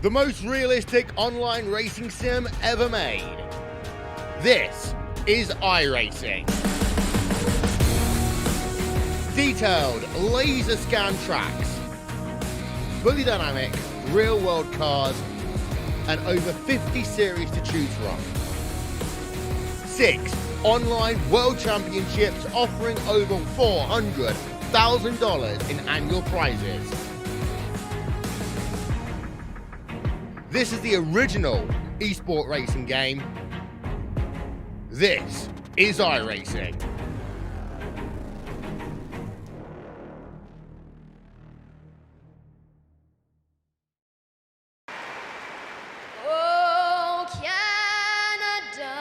the most realistic online racing sim ever made. This is iRacing. Detailed laser scan tracks, fully dynamic real world cars, and over 50 series to choose from. 6 online world championships offering over $400,000 in annual prizes. This is the original esport racing game. This is iRacing. Oh, Canada,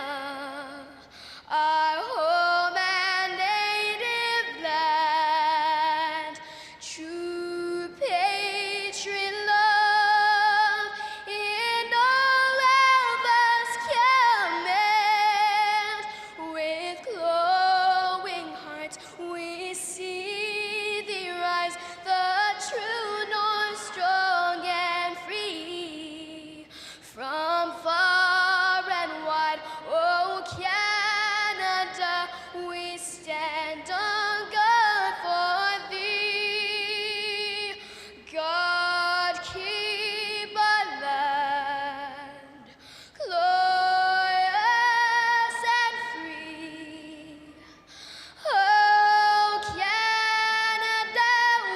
our home and native land, true patriot love in all of us command. With glowing hearts we see thee rise, the true north, strong and free. From far and wide, oh Canada, we stand on guard for thee. God keep our land glorious and free. Oh Canada,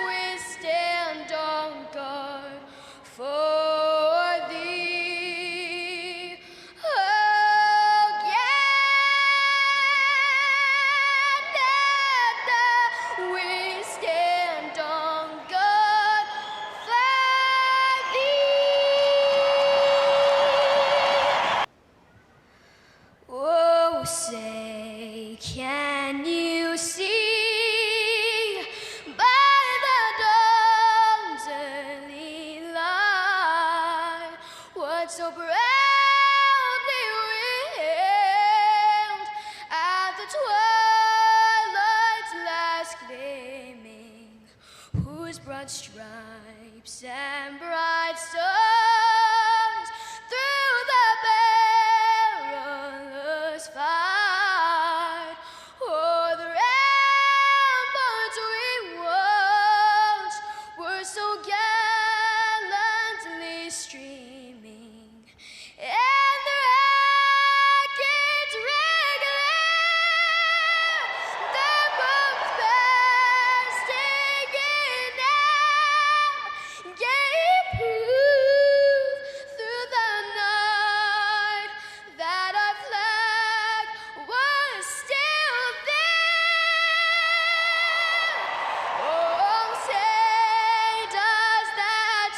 we stand on guard for thee. Oh Canada, we stand on guard for thee. Oh, say, can you see by the dawn's early light what so proudly we hailed at the twilight's last gleaming, whose broad stripes and bright stars through the perilous fight o'er the ramparts we watched were so gallantly streaming, and the rockets regular, the bombs bursting in air, gave proof through the night that our flag was still there. Oh, say does that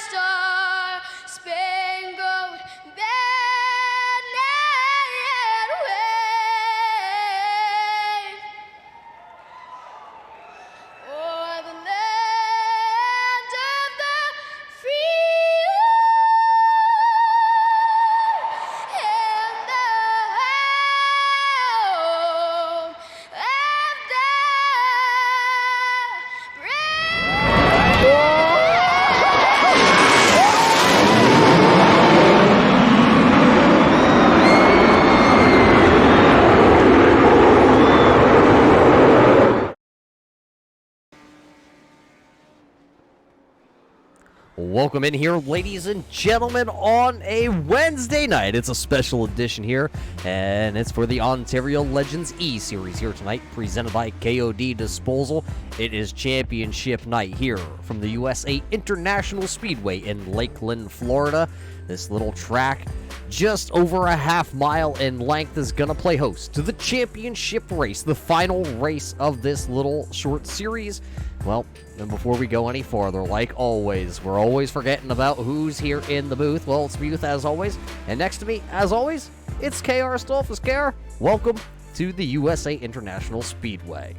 star-spangled banner yet wave o'er the land of the free and the home of the brave. Welcome in here, ladies and gentlemen, on a Wednesday night. It's a special edition here, and it's for the Ontario Legends eSeries here tonight, presented by KOD Disposal. It is championship night here from the USA International Speedway in Lakeland, Florida. This little track, just over a half mile in length, is going to play host to the championship race, the final race of this little short series. Well, and before we go any farther, like always, we're always forgetting about who's here in the booth. Well, it's Booth as always, and next to me, as always, it's KR Stolfus. KR, welcome to the USA International Speedway.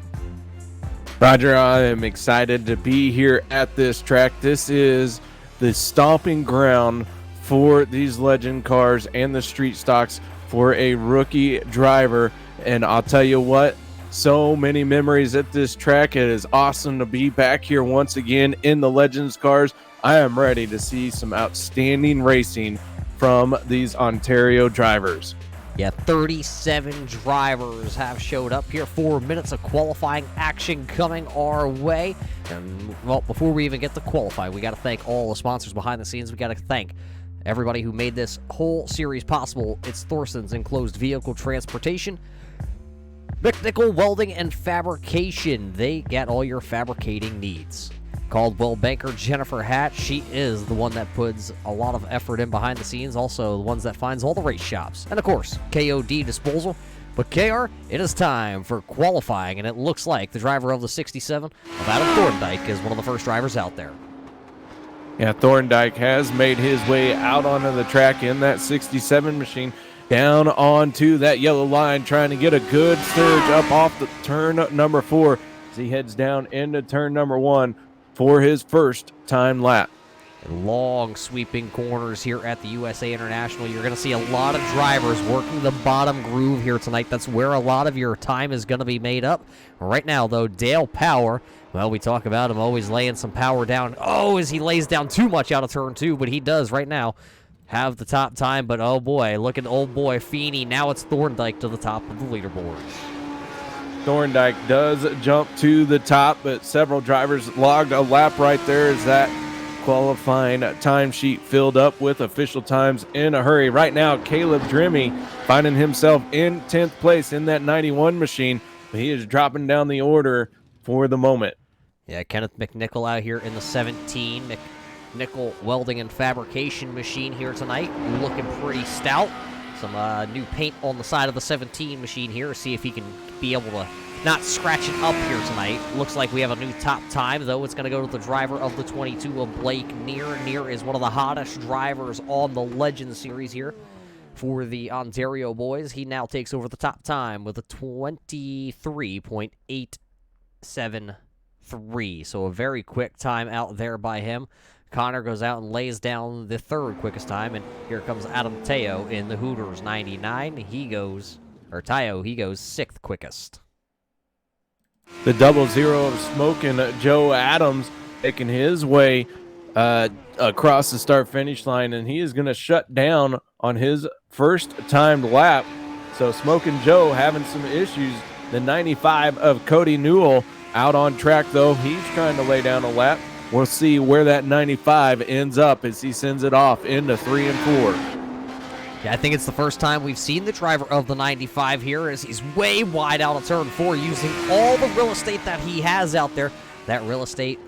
Roger, I am excited to be here at this track. This is the stomping ground for these legend cars and the street stocks for a rookie driver. And I'll tell you what, so many memories at this track. It is awesome to be back here once again in the Legends cars I am ready to see some outstanding racing from these Ontario drivers. Yeah, 37 drivers have showed up here. 4 minutes of qualifying action coming our way. And, well, before we even get to qualify, we got to thank all the sponsors behind the scenes. We got to thank everybody who made this whole series possible. It's Thorson's Enclosed Vehicle Transportation, McNichol Welding and Fabrication. They get all your fabricating needs. Caldwell banker Jennifer Hatch, she is the one that puts a lot of effort in behind the scenes, also the ones that finds all the race shops. And of course, KOD Disposal. But KR, it is time for qualifying, and it looks like the driver of the 67 of Adam Thorndike is one of the first drivers out there. Yeah, Thorndike has made his way out onto the track in that 67 machine, down onto that yellow line, trying to get a good surge up off the turn number 4 as he heads down into turn number 1 for his first time lap. Long sweeping corners here at the USA International. You're going to see a lot of drivers working the bottom groove here tonight. That's where a lot of your time is going to be made up. Right now, though, Dale Power, well, we talk about him always laying some power down. Oh, as he lays down too much out of turn 2, but he does right now have the top time. But, oh, boy, look at old boy Feeney. Now it's Thorndike to the top of the leaderboard. Thorndike does jump to the top, but several drivers logged a lap right there as that qualifying timesheet filled up with official times in a hurry. Right now, Caleb Drimmy finding himself in 10th place in that 91 machine, but he is dropping down the order for the moment. Yeah, Kenneth McNichol out here in the 17. McNichol Welding and Fabrication machine here tonight, looking pretty stout. Some new paint on the side of the 17 machine here. See if he can be able to not scratch it up here tonight. Looks like we have a new top time, though. It's going to go to the driver of the 22 of Blake Neer. Neer is one of the hottest drivers on the Legends series here for the Ontario boys. He now takes over the top time with a 23.873. So a very quick time out there by him. Connor goes out and lays down the third quickest time, and here comes Adam Teo in the Hooters 99. He goes 6th quickest. The 00 of Smoking Joe Adams making his way across the start-finish line, and he is going to shut down on his first timed lap. So Smoking Joe having some issues. The 95 of Cody Newell out on track, though. He's trying to lay down a lap. We'll see where that 95 ends up as he sends it off into 3 and 4. Yeah, I think it's the first time we've seen the driver of the 95 here as he's way wide out of turn 4 using all the real estate that he has out there. That real estate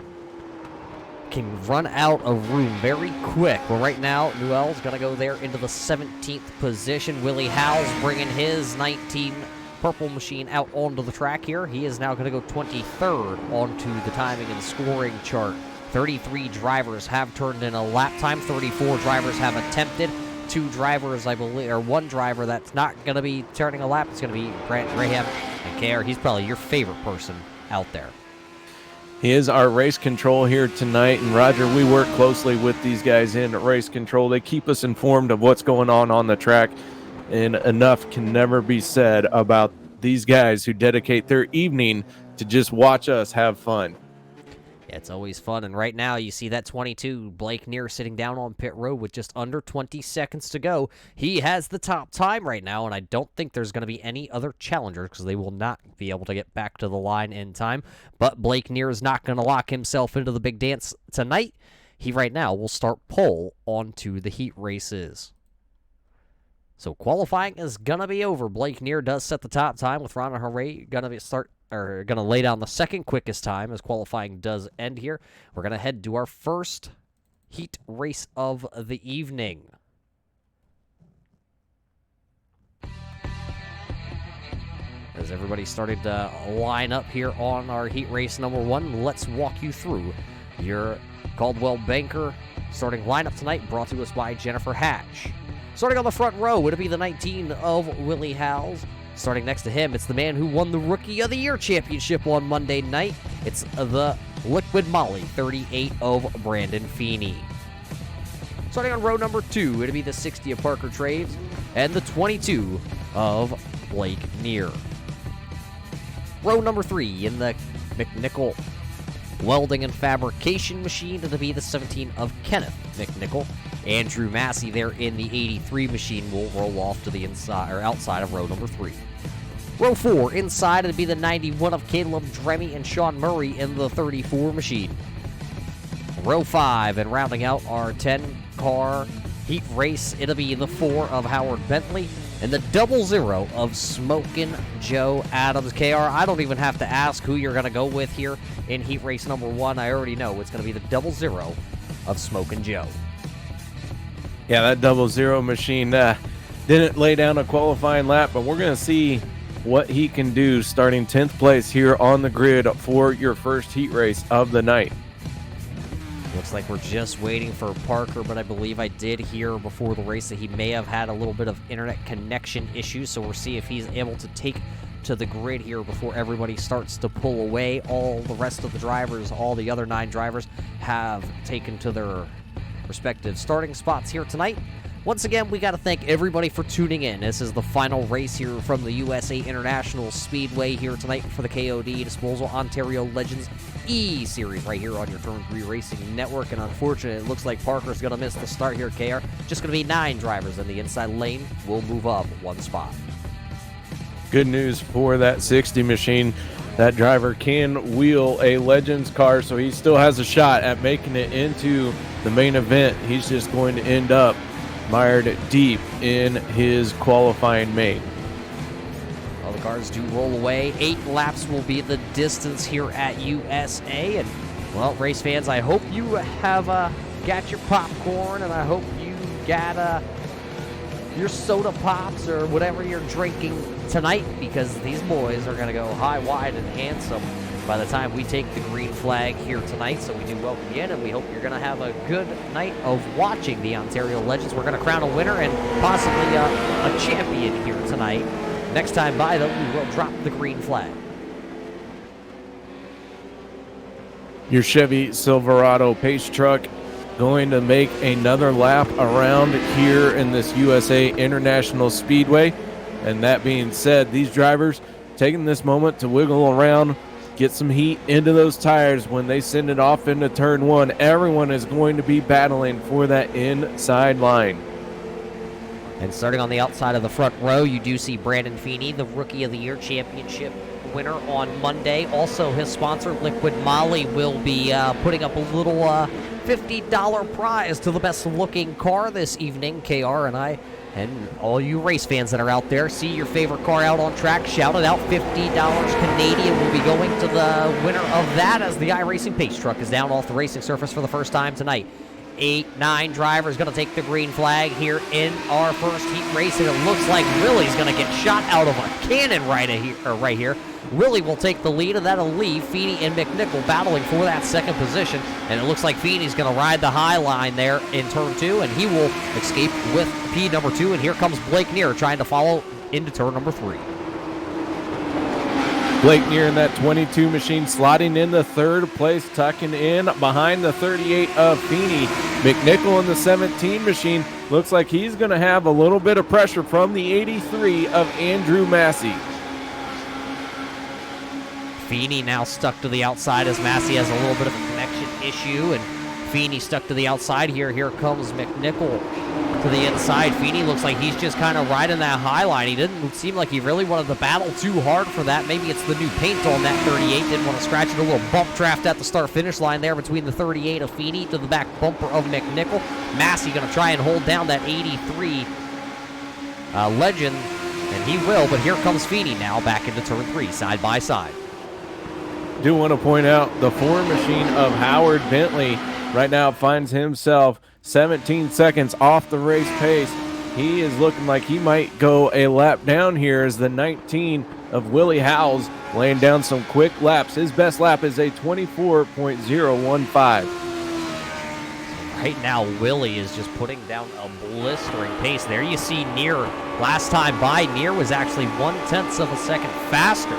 can run out of room very quick. Well, right now, Newell's going to go there into the 17th position. Willie Howell's bringing his 19 purple machine out onto the track here. He is now going to go 23rd onto the timing and scoring chart. 33 drivers have turned in a lap time. 34 drivers have attempted. 2 drivers, I believe, or 1 driver that's not going to be turning a lap. It's going to be Grant Graham and KR. He's probably your favorite person out there. He is our race control here tonight, and Roger, we work closely with these guys in race control. They keep us informed of what's going on the track, and enough can never be said about these guys who dedicate their evening to just watch us have fun. Yeah, it's always fun, and right now you see that 22, Blake Neer, sitting down on pit road with just under 20 seconds to go. He has the top time right now, and I don't think there's going to be any other challengers because they will not be able to get back to the line in time. But Blake Neer is not going to lock himself into the big dance tonight. He right now will start pole onto the heat races. So qualifying is going to be over. Blake Neer does set the top time with Ron Hooray going to lay down the second quickest time as qualifying does end here. We're going to head to our first heat race of the evening. As everybody started to line up here on our heat race number 1, let's walk you through your Caldwell Banker starting lineup tonight, brought to us by Jennifer Hatch. Starting on the front row, it'll be the 19 of Willie Howells. Starting next to him, it's the man who won the Rookie of the Year championship on Monday night. It's the Liquid Molly 38 of Brandon Feeney. Starting on row number 2, it'll be the 60 of Parker Traves and the 22 of Blake Neer. Row number 3 in the McNichol welding and fabrication machine to be the 17 of Kenneth McNichol. Andrew Massey there in the 83 machine will roll off to the inside or outside of row number 3. Row 4, inside it'll be the 91 of Caleb Dremy and Sean Murray in the 34 machine. Row 5, and rounding out our 10-car heat race, it'll be the 4 of Howard Bentley and the 00 of Smokin' Joe Adams. KR, I don't even have to ask who you're going to go with here in heat race number 1. I already know it's going to be the 00 of Smokin' Joe. Yeah, that 00 machine didn't lay down a qualifying lap, but we're going to see what he can do starting 10th place here on the grid for your first heat race of the night. Looks like we're just waiting for Parker, but I believe I did hear before the race that he may have had a little bit of internet connection issues, so we'll see if he's able to take to the grid here before everybody starts to pull away. All the rest of the drivers, all the other 9 drivers, have taken to their respective starting spots here tonight. Once again, we got to thank everybody for tuning in. This is the final race here from the USA International Speedway here tonight for the KOD Disposal Ontario Legends eSeries right here on your Turn 3 Racing Network. And unfortunately, it looks like Parker's going to miss the start here, KR. Just going to be 9 drivers in the inside lane. We'll move up 1 spot. Good news for that 60 machine. That driver can wheel a Legends car, so he still has a shot at making it into the main event. He's just going to end up mired deep in his qualifying main. All the cars do roll away. 8 laps will be the distance here at USA. And, well, race fans, I hope you have got your popcorn, and I hope you got your soda pops or whatever you're drinking tonight, because these boys are going to go high, wide, and handsome by the time we take the green flag here tonight. So we do welcome you in, and we hope you're going to have a good night of watching the Ontario Legends. We're going to crown a winner and possibly a champion here tonight. Next time by, though, we will drop the green flag. Your Chevy Silverado pace truck going to make another lap around here in this USA International Speedway. And that being said, these drivers taking this moment to wiggle around, get some heat into those tires when they send it off into turn 1. Everyone is going to be battling for that inside line. And starting on the outside of the front row, you do see Brandon Feeney, the Rookie of the Year championship winner on Monday. Also, his sponsor, Liquid Molly, will be putting up a little $50 prize to the best-looking car this evening. KR and I and all you race fans that are out there, see your favorite car out on track, shout it out. $50 Canadian will be going to the winner of that as the iRacing Pace truck is down off the racing surface for the first time tonight. 8-9 drivers going to take the green flag here in our first heat race, and it looks like Willie's going to get shot out of a cannon right here. Willie will take the lead, and that'll leave Feeney and McNichol battling for that second position. And it looks like Feeney's going to ride the high line there in turn 2, and he will escape with P number 2. And here comes Blake Neer trying to follow into turn number 3. Blake Neer in that 22 machine slotting in the 3rd place, tucking in behind the 38 of Feeney. McNichol in the 17 machine looks like he's going to have a little bit of pressure from the 83 of Andrew Massey. Feeney now stuck to the outside as Massey has a little bit of a connection issue, and Feeney stuck to the outside here. Here comes McNichol to the inside. Feeney looks like he's just kind of riding that high line. He didn't seem like he really wanted to battle too hard for that. Maybe it's the new paint on that 38. Didn't want to scratch it. A little bump draft at the start-finish line there between the 38 of Feeney to the back bumper of McNichol. Massey going to try and hold down that 83 Legend, and he will, but here comes Feeney now back into turn 3, side by side. Do want to point out the 4 machine of Howard Bentley right now finds himself 17 seconds off the race pace. He is looking like he might go a lap down here as the 19 of Willie Howells laying down some quick laps. His best lap is a 24.015. Right now, Willie is just putting down a blistering pace. There you see Neer. Last time by, Neer was actually 1/10 of a second faster,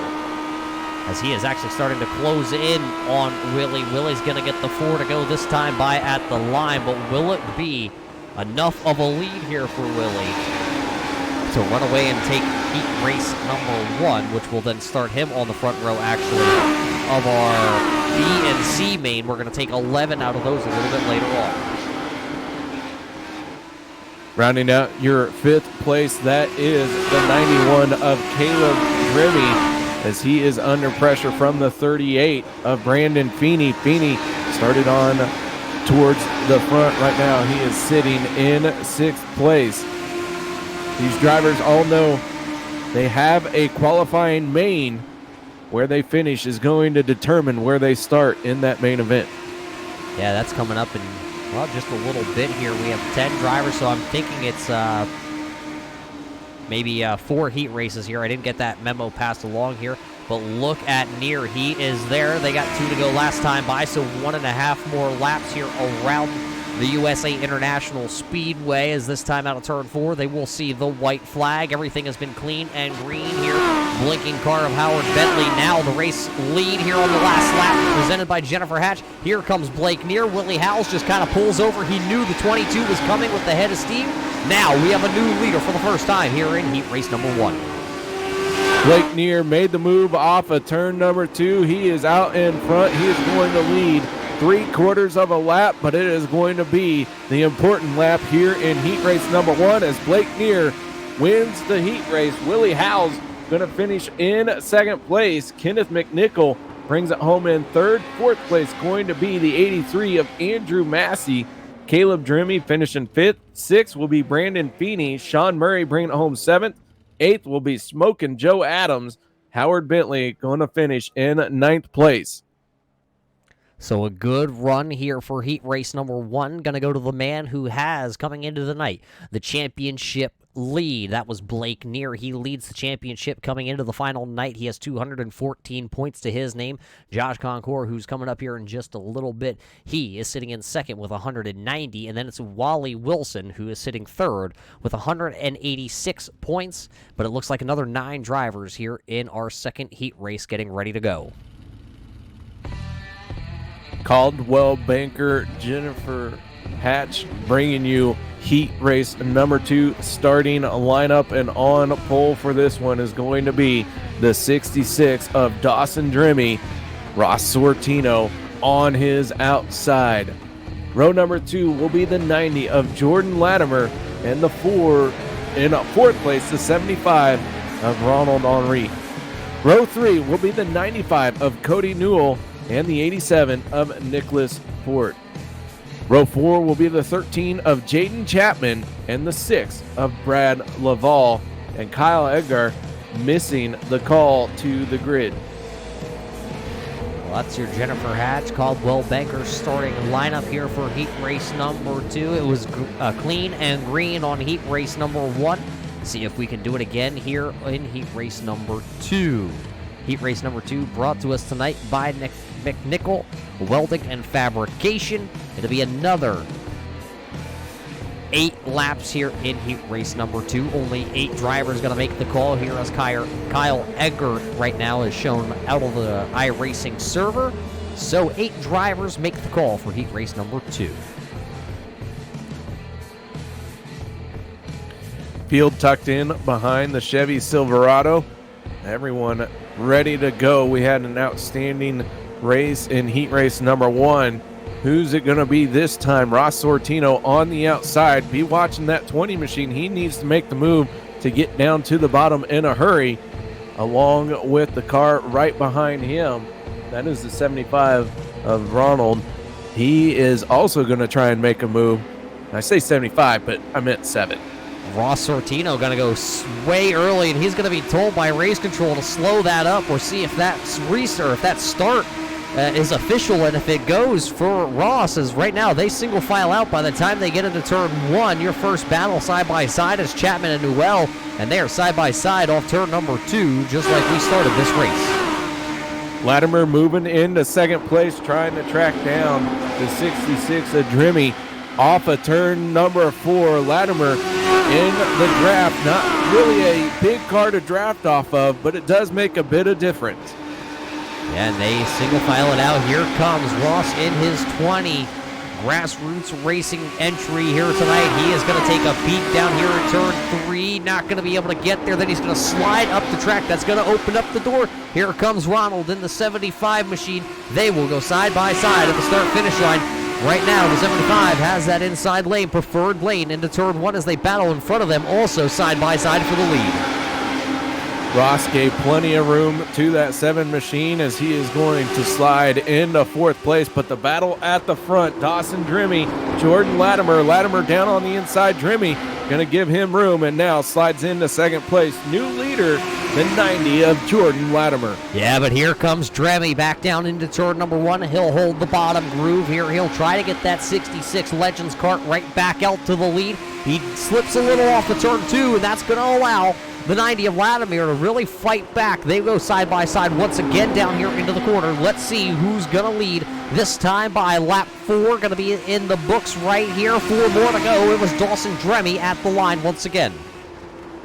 as he is actually starting to close in on Willie. Willie's going to get the 4 to go this time by at the line, but will it be enough of a lead here for Willie to run away and take heat race number 1, which will then start him on the front row, actually, of our B and C main. We're going to take 11 out of those a little bit later on. Rounding out your 5th place, that is the 91 of Caleb Grimmy, as he is under pressure from the 38 of Brandon Feeney. Feeney started on towards the front right now. He is sitting in 6th place. These drivers all know they have a qualifying main. Where they finish is going to determine where they start in that main event. Yeah, that's coming up in, well, just a little bit here. We have 10 drivers, so I'm thinking it's maybe 4 heat races here. I didn't get that memo passed along here, but look at Near. He is there. They got 2 to go last time by, so 1.5 more laps here around the USA International Speedway. As this time out of turn 4, they will see the white flag. Everything has been clean and green here. Blinking car of Howard Bentley. Now the race lead here on the last lap, presented by Jennifer Hatch. Here comes Blake Near. Willie Howells just kind of pulls over. He knew the 22 was coming with the head of steam. Now we have a new leader for the first time here in heat race number 1. Blake Near made the move off of turn number 2. He is out in front. He is going to lead 3/4 of a lap, but it is going to be the important lap here in heat race number 1 as Blake Near wins the heat race. Willie Howells going to finish in 2nd place. Kenneth McNichol brings it home in 3rd. 4th place going to be the 83 of Andrew Massey. Caleb Drimmy finishing 5th. 6th will be Brandon Feeney. Sean Murray bringing it home 7th. 8th will be Smokin' Joe Adams. Howard Bentley going to finish in 9th place. So a good run here for heat race number 1. Going to go to the man who has, coming into the night, the championship lead. That was Blake Near. He leads the championship coming into the final night. He has 214 points to his name. Josh Concour, who's coming up here in just a little bit, he is sitting in 2nd with 190. And then it's Wally Wilson, who is sitting 3rd with 186 points. But it looks like another 9 drivers here in our 2nd heat race getting ready to go. Caldwell Banker, Jennifer Hatch bringing you heat race number 2. Starting lineup and on pole for this one is going to be the 66 of Dawson Drimmy. Ross Sortino on his outside. Row number 2 will be the 90 of Jordan Latimer, and the 4th place, the 75 of Ronald Henry. Row 3 will be the 95 of Cody Newell and the 87 of Nicholas Ford. Row 4 will be the 13 of Jaden Chapman and the 6 of Brad Laval, and Kyle Edgar missing the call to the grid. Well, that's your Jennifer Hatch, Caldwell Banker starting lineup here for heat race number 2. It was clean and green on heat race number 1. See if we can do it again here in heat race number 2. Heat race number 2 brought to us tonight by McNichol Welding and Fabrication. It'll be another 8 laps here in heat race number 2. Only 8 drivers going to make the call here as Kyle Eggert right now is shown out of the iRacing server. So 8 drivers make the call for heat race number 2. Field tucked in behind the Chevy Silverado. Everyone ready to go. We had an outstanding race in heat race number 1. Who's it going to be this time? Ross Sortino on the outside. Be watching that 20 machine. He needs to make the move to get down to the bottom in a hurry, along with the car right behind him. That is the 75 of Ronald. He is also going to try and make a move. I say 75, but I meant 7. Ross Sortino going to go way early, and he's going to be told by race control to slow that up or see if that's if that start is official, and if it goes for Ross, as right now they single file out by the time they get into turn 1. Your first battle side by side is Chapman and Newell, and they are side by side off turn number 2, just like we started this race. Latimer moving into 2nd place, trying to track down the 66 of Drimmy off of turn number 4. Latimer in the draft, not really a big car to draft off of, but it does make a bit of difference. And they single file it out. Here comes Ross in his 20. grassroots racing entry here tonight. He is going to take a peek down here in turn 3. Not going to be able to get there. Then he's going to slide up the track. That's going to open up the door. Here comes Ronald in the 75 machine. They will go side by side at the start-finish line. Right now, the 75 has that inside lane, preferred lane into turn 1 as they battle in front of them, also side by side for the lead. Ross gave plenty of room to that 7 machine as he is going to slide into 4th place, but the battle at the front, Dawson Drimmy, Jordan Latimer down on the inside, Drimmy going to give him room and now slides into 2nd place. New leader, the 90 of Jordan Latimer. Yeah, but here comes Drimmy back down into turn number 1. He'll hold the bottom groove here. He'll try to get that 66 Legends cart right back out to the lead. He slips a little off the turn 2, and that's going to allow the 90 of Latimer to really fight back. They go side by side once again down here into the corner. Let's see who's going to lead this time by lap 4. Going to be in the books right here. 4 more to go. It was Dawson Drimmy at the line once again.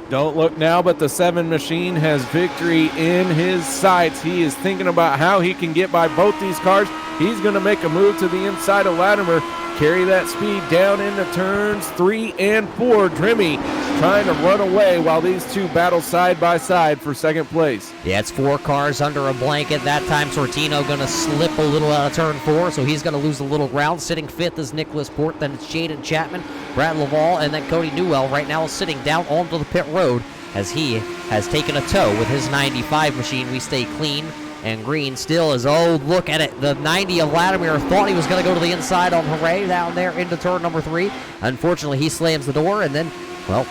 Don't look now, but the 7 machine has victory in his sights. He is thinking about how he can get by both these cars. He's going to make a move to the inside of Latimer, carry that speed down into turns 3 and 4. Drimmy trying to run away while these two battle side by side for 2nd place. Yeah, it's 4 cars under a blanket. That time Sortino going to slip a little out of turn 4, so he's going to lose a little ground. Sitting 5th is Nicholas Port, then it's Jaden Chapman, Brad Laval, and then KOD Newell right now sitting down onto the pit road as he has taken a tow with his 95 machine. We stay clean and green still is, oh, look at it. The 90 of Latimer thought he was going to go to the inside on Hooray down there into turn number 3. Unfortunately, he slams the door, and then, well,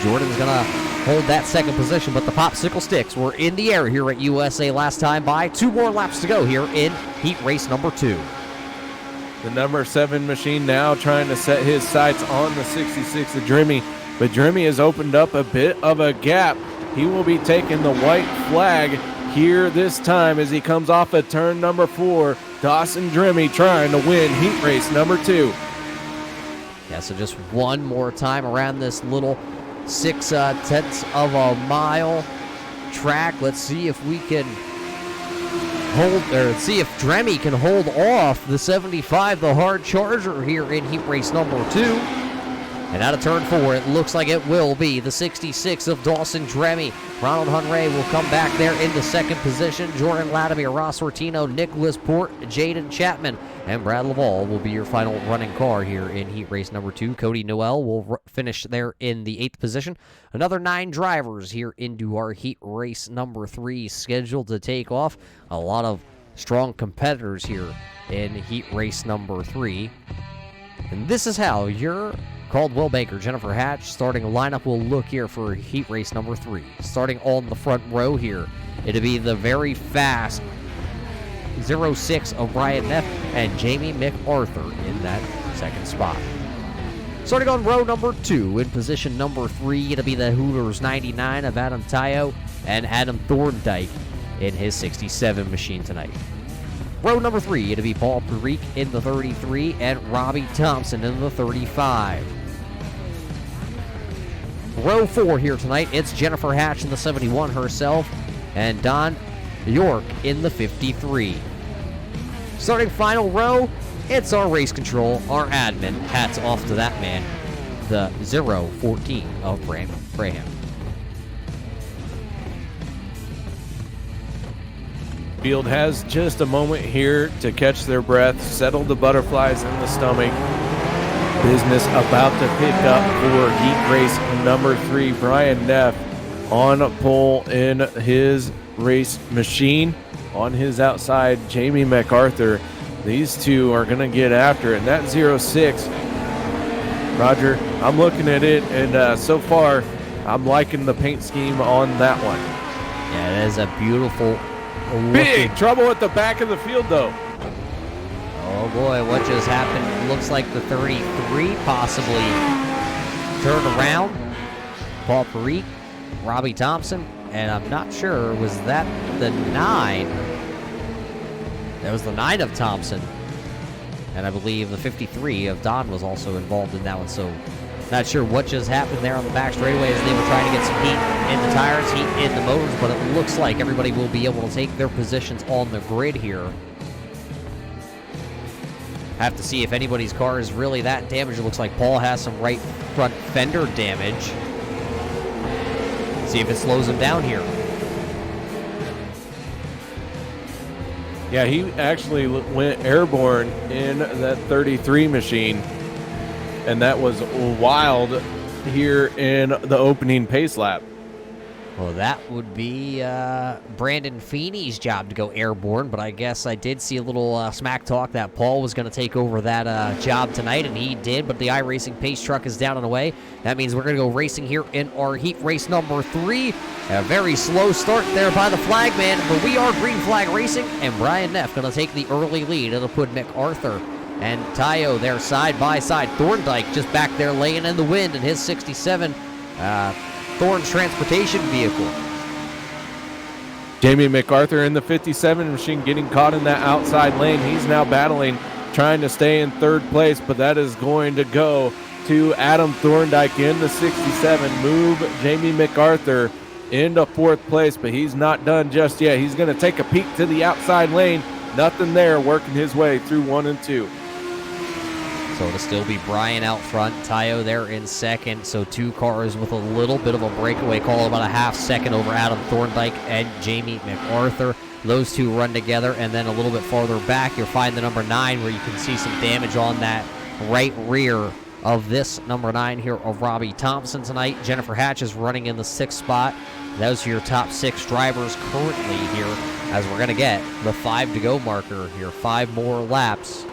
Jordan's going to hold that 2nd position, but the popsicle sticks were in the air here at USA last time by. 2 more laps to go here in heat race number 2. The number 7 machine now trying to set his sights on the 66 of Drimmy, but Drimmy has opened up a bit of a gap. He will be taking the white flag here this time as he comes off of turn number 4. Dawson Drimmy trying to win heat race number 2. Yeah, so just one more time around this little 6/10 of a mile track. Let's see if we can see if Drimmy can hold off the 75, the hard charger here in heat race number 2. And out of turn 4, it looks like it will be the 66 of Dawson Drimmy. Ronald Hunray will come back there into 2nd position. Jordan Latimer, Ross Ortino, Nicholas Port, Jaden Chapman, and Brad Laval will be your final running car here in heat race number 2. KOD Noel will finish there in the 8th position. Another 9 drivers here into our heat race number 3 scheduled to take off. A lot of strong competitors here in heat race number 3. And this is how your Caldwell Banker, Jennifer Hatch, starting lineup will look here for heat race number 3. Starting on the front row here, it'll be the very fast 06 O'Brien Neff and Jamie McArthur in that 2nd spot. Starting on row number 2, in position number 3, it'll be the Hooters 99 of Adam Tayo and Adam Thorndike in his 67 machine tonight. Row number 3, it'll be Paul Perique in the 33 and Robbie Thompson in the 35. Row 4 here tonight, it's Jennifer Hatch in the 71 herself and Don York in the 53. Starting final row, it's our race control, our admin. Hats off to that man, the 014 of Brandon Graham. Field has just a moment here to catch their breath, settle the butterflies in the stomach. Business about to pick up for heat race number 3. Brian Neff on pole in his race machine. On his outside, Jamie McArthur. These two are going to get after it. And that 06, Roger, I'm looking at it, and so far, I'm liking the paint scheme on that one. Yeah, it is a beautiful Big trouble at the back of the field, though. Oh boy, what just happened? Looks like the 33 possibly turned around. Paul Perique, Robbie Thompson, and I'm not sure, was that the 9? That was the 9 of Thompson. And I believe the 53 of Don was also involved in that one, so not sure what just happened there on the back straightaway as they were trying to get some heat in the tires, heat in the motors, but it looks like everybody will be able to take their positions on the grid here. Have to see if anybody's car is really that damaged. It looks like Paul has some right front fender damage. See if it slows him down here. Yeah, he actually went airborne in that 33 machine, and that was wild here in the opening pace lap. Well, that would be Brandon Feeney's job to go airborne, but I guess I did see a little smack talk that Paul was going to take over that job tonight, and he did, but the iRacing pace truck is down and away. That means we're going to go racing here in our heat race number 3. A very slow start there by the flagman, but we are green flag racing, and Brian Neff going to take the early lead. It'll put MacArthur and Tayo there side by side. Thorndike just back there laying in the wind in his 67 Thorn's transportation vehicle. Jamie MacArthur in the 57 machine getting caught in that outside lane. He's now battling, trying to stay in third place, but that is going to go to Adam Thorndike in the 67. Move Jamie MacArthur into fourth place, but he's not done just yet. He's going to take a peek to the outside lane. Nothing there, working his way through 1 and 2. So it'll still be Brian out front, Tayo there in second. So 2 cars with a little bit of a breakaway call, about a half second over Adam Thorndike and Jamie MacArthur. Those 2 run together, and then a little bit farther back, you'll find the number 9 where you can see some damage on that right rear of this number 9 here of Robbie Thompson tonight. Jennifer Hatch is running in the 6th spot. Those are your top 6 drivers currently here, as we're going to get the 5 to go marker here. 5 more laps.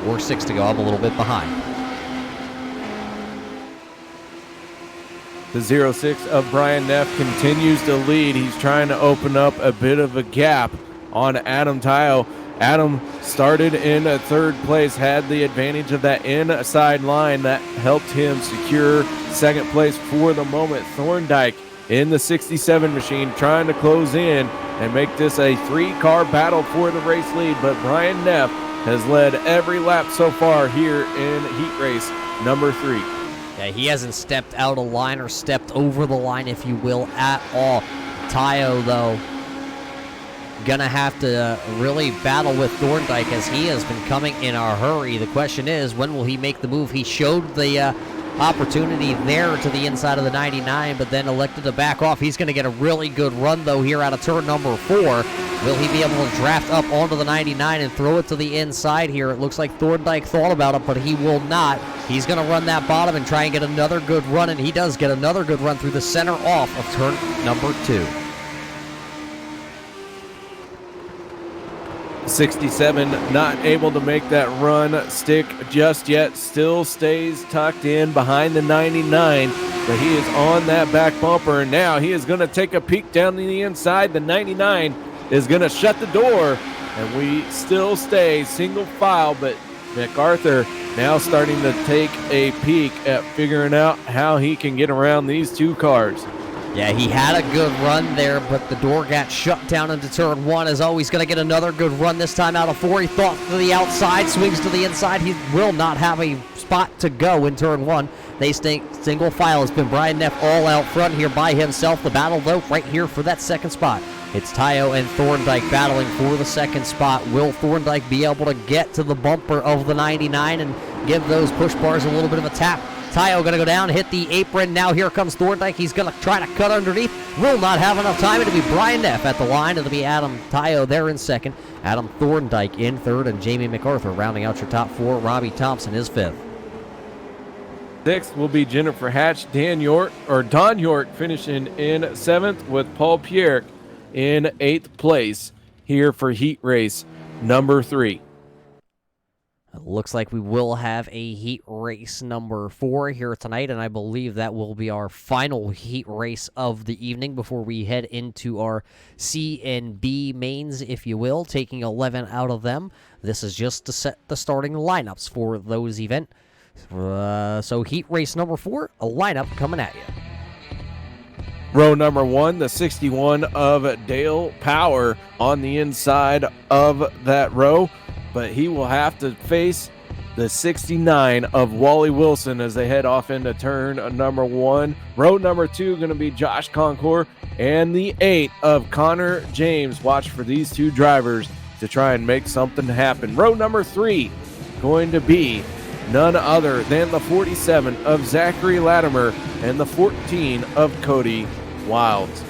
Or 6 to go. I'm a little bit behind. The 06 of Brian Neff continues to lead. He's trying to open up a bit of a gap on Adam Tayo. Adam started in third place, had the advantage of that inside line that helped him secure second place for the moment. Thorndike in the 67 machine trying to close in and make this a 3-car battle for the race lead, but Brian Neff has led every lap so far here in heat race number 3. Yeah, he hasn't stepped out of line or stepped over the line, if you will, at all. Tayo, though, gonna have to really battle with Thorndike as he has been coming in a hurry. The question is, when will he make the move? He showed the opportunity there to the inside of the 99, but then elected to back off. He's going to get a really good run, though, here out of turn number 4. Will he be able to draft up onto the 99 and throw it to the inside here? It looks like Thorndike thought about it, but he will not. He's going to run that bottom and try and get another good run, and he does get another good run through the center off of turn number 2. 67 not able to make that run stick just yet, still stays tucked in behind the 99, but he is on that back bumper, and now he is going to take a peek down the inside. The 99 is going to shut the door, and we still stay single file, but MacArthur now starting to take a peek at figuring out how he can get around these 2 cars. Yeah, he had a good run there, but the door got shut down into turn 1. As always, going to get another good run this time out of 4. He thought to the outside, swings to the inside. He will not have a spot to go in turn 1. They stay single file. It's been Brian Neff all out front here by himself. The battle, though, right here for that second spot. It's Tayo and Thorndike battling for the second spot. Will Thorndike be able to get to the bumper of the 99 and give those push bars a little bit of a tap? Tayo going to go down, hit the apron. Now here comes Thorndike. He's going to try to cut underneath. Will not have enough time. It'll be Brian Neff at the line. It'll be Adam Tayo there in second. Adam Thorndike in third, and Jamie MacArthur rounding out your top 4. Robbie Thompson is 5th. 6th will be Jennifer Hatch. Don York finishing in 7th, with Paul Pierre in 8th place here for heat race number 3. It looks like we will have a heat race number 4 here tonight, and I believe that will be our final heat race of the evening before we head into our C and B mains, if you will, taking 11 out of them. This is just to set the starting lineups for those events. So heat race number 4, a lineup coming at you. Row number 1, the 61 of Dale Power on the inside of that row, but he will have to face the 69 of Wally Wilson as they head off into turn number 1. Row number 2 going to be Josh Concour and the 8 of Connor James. Watch for these 2 drivers to try and make something happen. Row number 3 going to be none other than the 47 of Zachary Latimer and the 14 of KOD Wilds.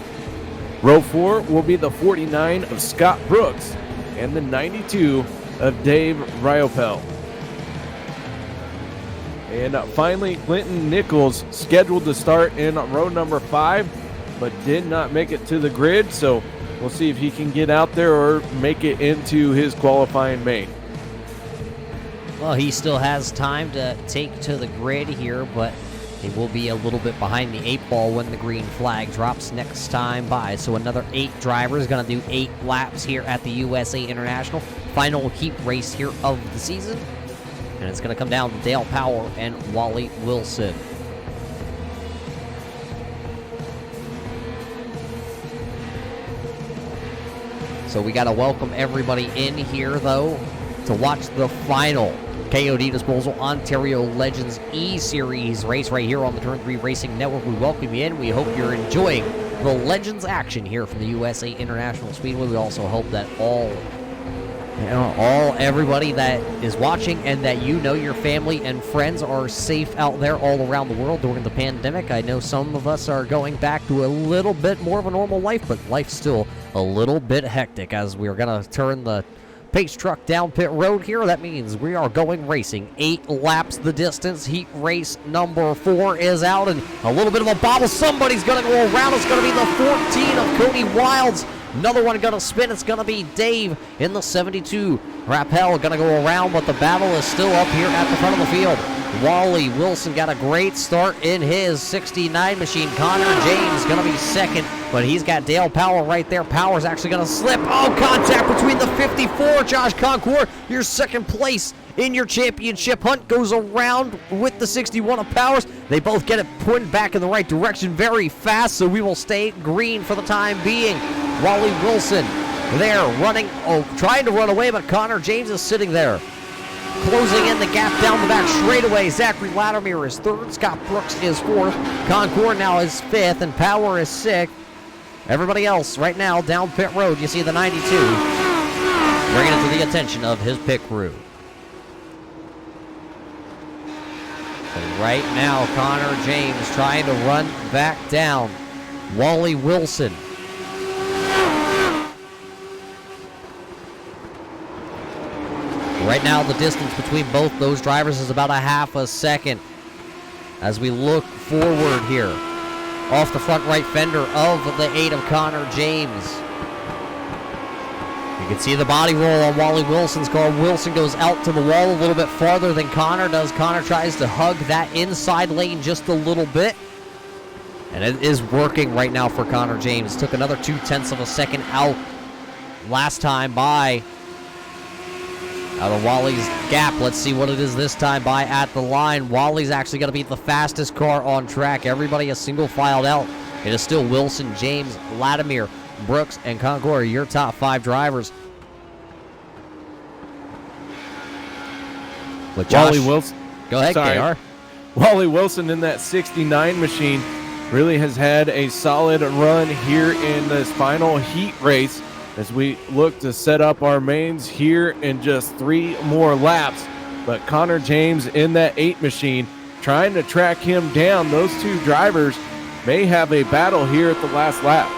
Row 4 will be the 49 of Scott Brooks and the 92 of Dave Ryopel. And finally, Clinton Nichols scheduled to start in row number 5, but did not make it to the grid, so we'll see if he can get out there or make it into his qualifying main. Well, he still has time to take to the grid here, but he will be a little bit behind the 8 ball when the green flag drops next time by. So another 8 drivers going to do 8 laps here at the USA International. Final heat race here of the season. And it's going to come down to Dale Power and Wally Wilson. So we got to welcome everybody in here, though, to watch the final KOD Disposal Ontario Legends eSeries race right here on the Turn 3 Racing Network. We welcome you in. We hope you're enjoying the Legends action here from the USA International Speedway. We also hope that everybody that is watching and that your family and friends are safe out there all around the world during the pandemic. I know some of us are going back to a little bit more of a normal life, but life's still a little bit hectic as we're going to turn the pace truck down pit road here. That means we are going racing 8 laps the distance. Heat race number 4 is out, and a little bit of a bobble. Somebody's going to go around. It's going to be the 14 of KOD Wilds. Another one going to spin. It's going to be Dave in the 72. Rappel going to go around, but the battle is still up here at the front of the field. Wally Wilson got a great start in his 69 machine. Connor James going to be second, but he's got Dale Power right there. Power's actually going to slip. Oh, contact between the 54. Josh Concourt, your second place in your championship hunt, goes around with the 61 of Powers. They both get it pointed back in the right direction very fast, so we will stay green for the time being. Wally Wilson there running, trying to run away, but Connor James is sitting there. Closing in the gap down the back straightaway. Zachary Latimer is 3rd. Scott Brooks is 4th. Concourt now is 5th, and Power is 6th. Everybody else right now down pit road, you see the 92. Bringing it to the attention of his pit crew. But right now, Connor James trying to run back down Wally Wilson. Right now, the distance between both those drivers is about a half a second. As we look forward here, off the front right fender of the 8 of Connor James. You can see the body roll on Wally Wilson's car. Wilson goes out to the wall a little bit farther than Connor does. Connor tries to hug that inside lane just a little bit. And it is working right now for Connor James. Took another 0.2 of a second out last time by out of Wally's gap. Let's see what it is this time by at the line. Wally's actually going to be the fastest car on track. Everybody is single filed out. It is still Wilson, James, Latimer, Brooks, and Concourt, your top 5 drivers. With Josh, Wally Wilson. Go ahead, Sorry. KR. Wally Wilson in that 69 machine really has had a solid run here in this final heat race as we look to set up our mains here in just 3 more laps. But Connor James in that 8 machine trying to track him down. Those 2 drivers may have a battle here at the last lap.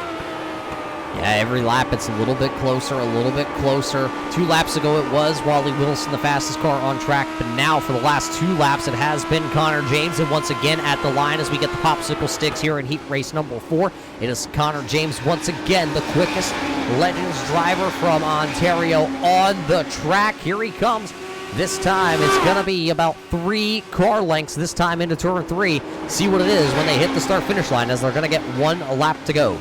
Yeah, every lap it's a little bit closer, a little bit closer. 2 laps ago it was Wally Wilson, the fastest car on track, but now for the last 2 laps it has been Connor James, and once again at the line as we get the popsicle sticks here in heat race number 4, it is Connor James once again, the quickest Legends driver from Ontario on the track. Here he comes. This time it's going to be about 3 car lengths this time into turn 3. See what it is when they hit the start-finish line as they're going to get 1 lap to go.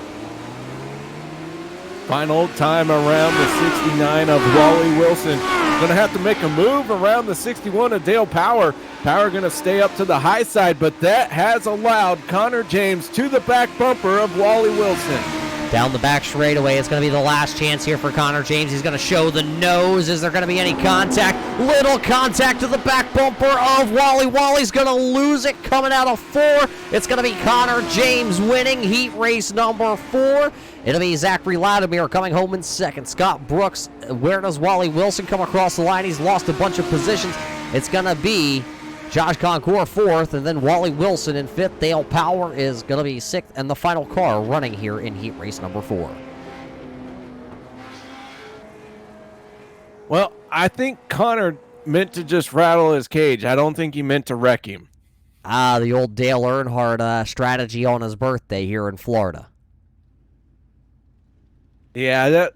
Final time around the 69 of Wally Wilson. Going to have to make a move around the 61 of Dale Power. Power going to stay up to the high side, but that has allowed Connor James to the back bumper of Wally Wilson. Down the back straightaway, it's going to be the last chance here for Connor James. He's going to show the nose. Is there going to be any contact? Little contact to the back bumper of Wally. Wally's going to lose it coming out of 4. It's going to be Connor James winning heat race number 4. It'll be Zachary Latimer coming home in second. Scott Brooks, where does Wally Wilson come across the line? He's lost a bunch of positions. it's going to be Josh Concour 4th, and then Wally Wilson in 5th. Dale Power is going to be 6th, and the final car running here in heat race number 4. Well, I think Connor meant to just rattle his cage. I don't think he meant to wreck him. The old Dale Earnhardt strategy on his birthday here in Florida. Yeah,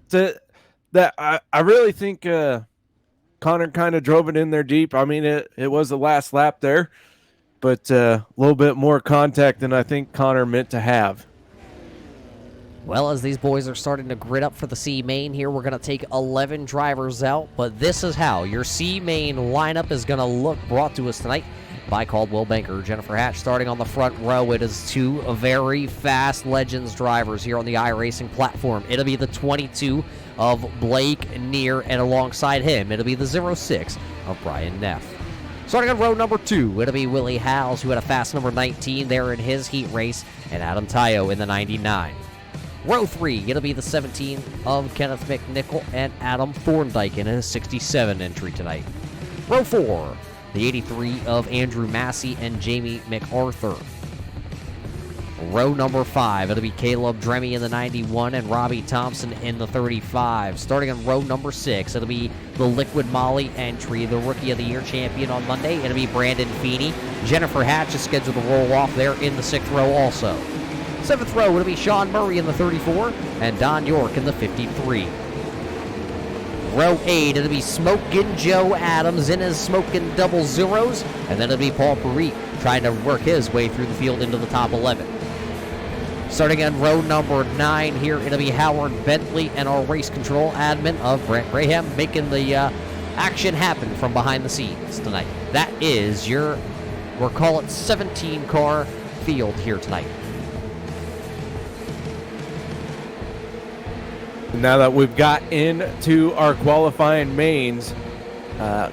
I really think Connor kind of drove it in there deep. I mean, it was the last lap there, but a little bit more contact than I think Connor meant to have. Well, as these boys are starting to grid up for the C main here, we're going to take 11 drivers out, but this is how your C main lineup is going to look, brought to us tonight by Caldwell Banker. Jennifer Hatch starting on the front row. It is 2 very fast Legends drivers here on the iRacing platform. It'll be the 22 of Blake Neer, and alongside him, it'll be the 06 of Brian Neff. Starting on row number 2, it'll be Willie Howes, who had a fast number 19 there in his heat race, and Adam Tayo in the 99. Row 3, it'll be the 17 of Kenneth McNichol and Adam Thorndike in his 67 entry tonight. Row 4, the 83 of Andrew Massey and Jamie MacArthur. Row number 5, it'll be Caleb Dremy in the 91 and Robbie Thompson in the 35. Starting on row number 6, it'll be the Liquid Molly entry, the Rookie of the Year champion on Monday. It'll be Brandon Feeney. Jennifer Hatch is scheduled to roll off there in the 6th row also. 7th row, it'll be Sean Murray in the 34 and Don York in the 53. Row 8, it'll be Smokin' Joe Adams in his Smokin' double zeros, and then it'll be Paul Perique trying to work his way through the field into the top 11. Starting on row number 9 here, it'll be Howard Bentley and our race control admin of Brent Graham making the action happen from behind the scenes tonight. That is your, we'll call it 17-car field here tonight. Now that we've got into our qualifying mains,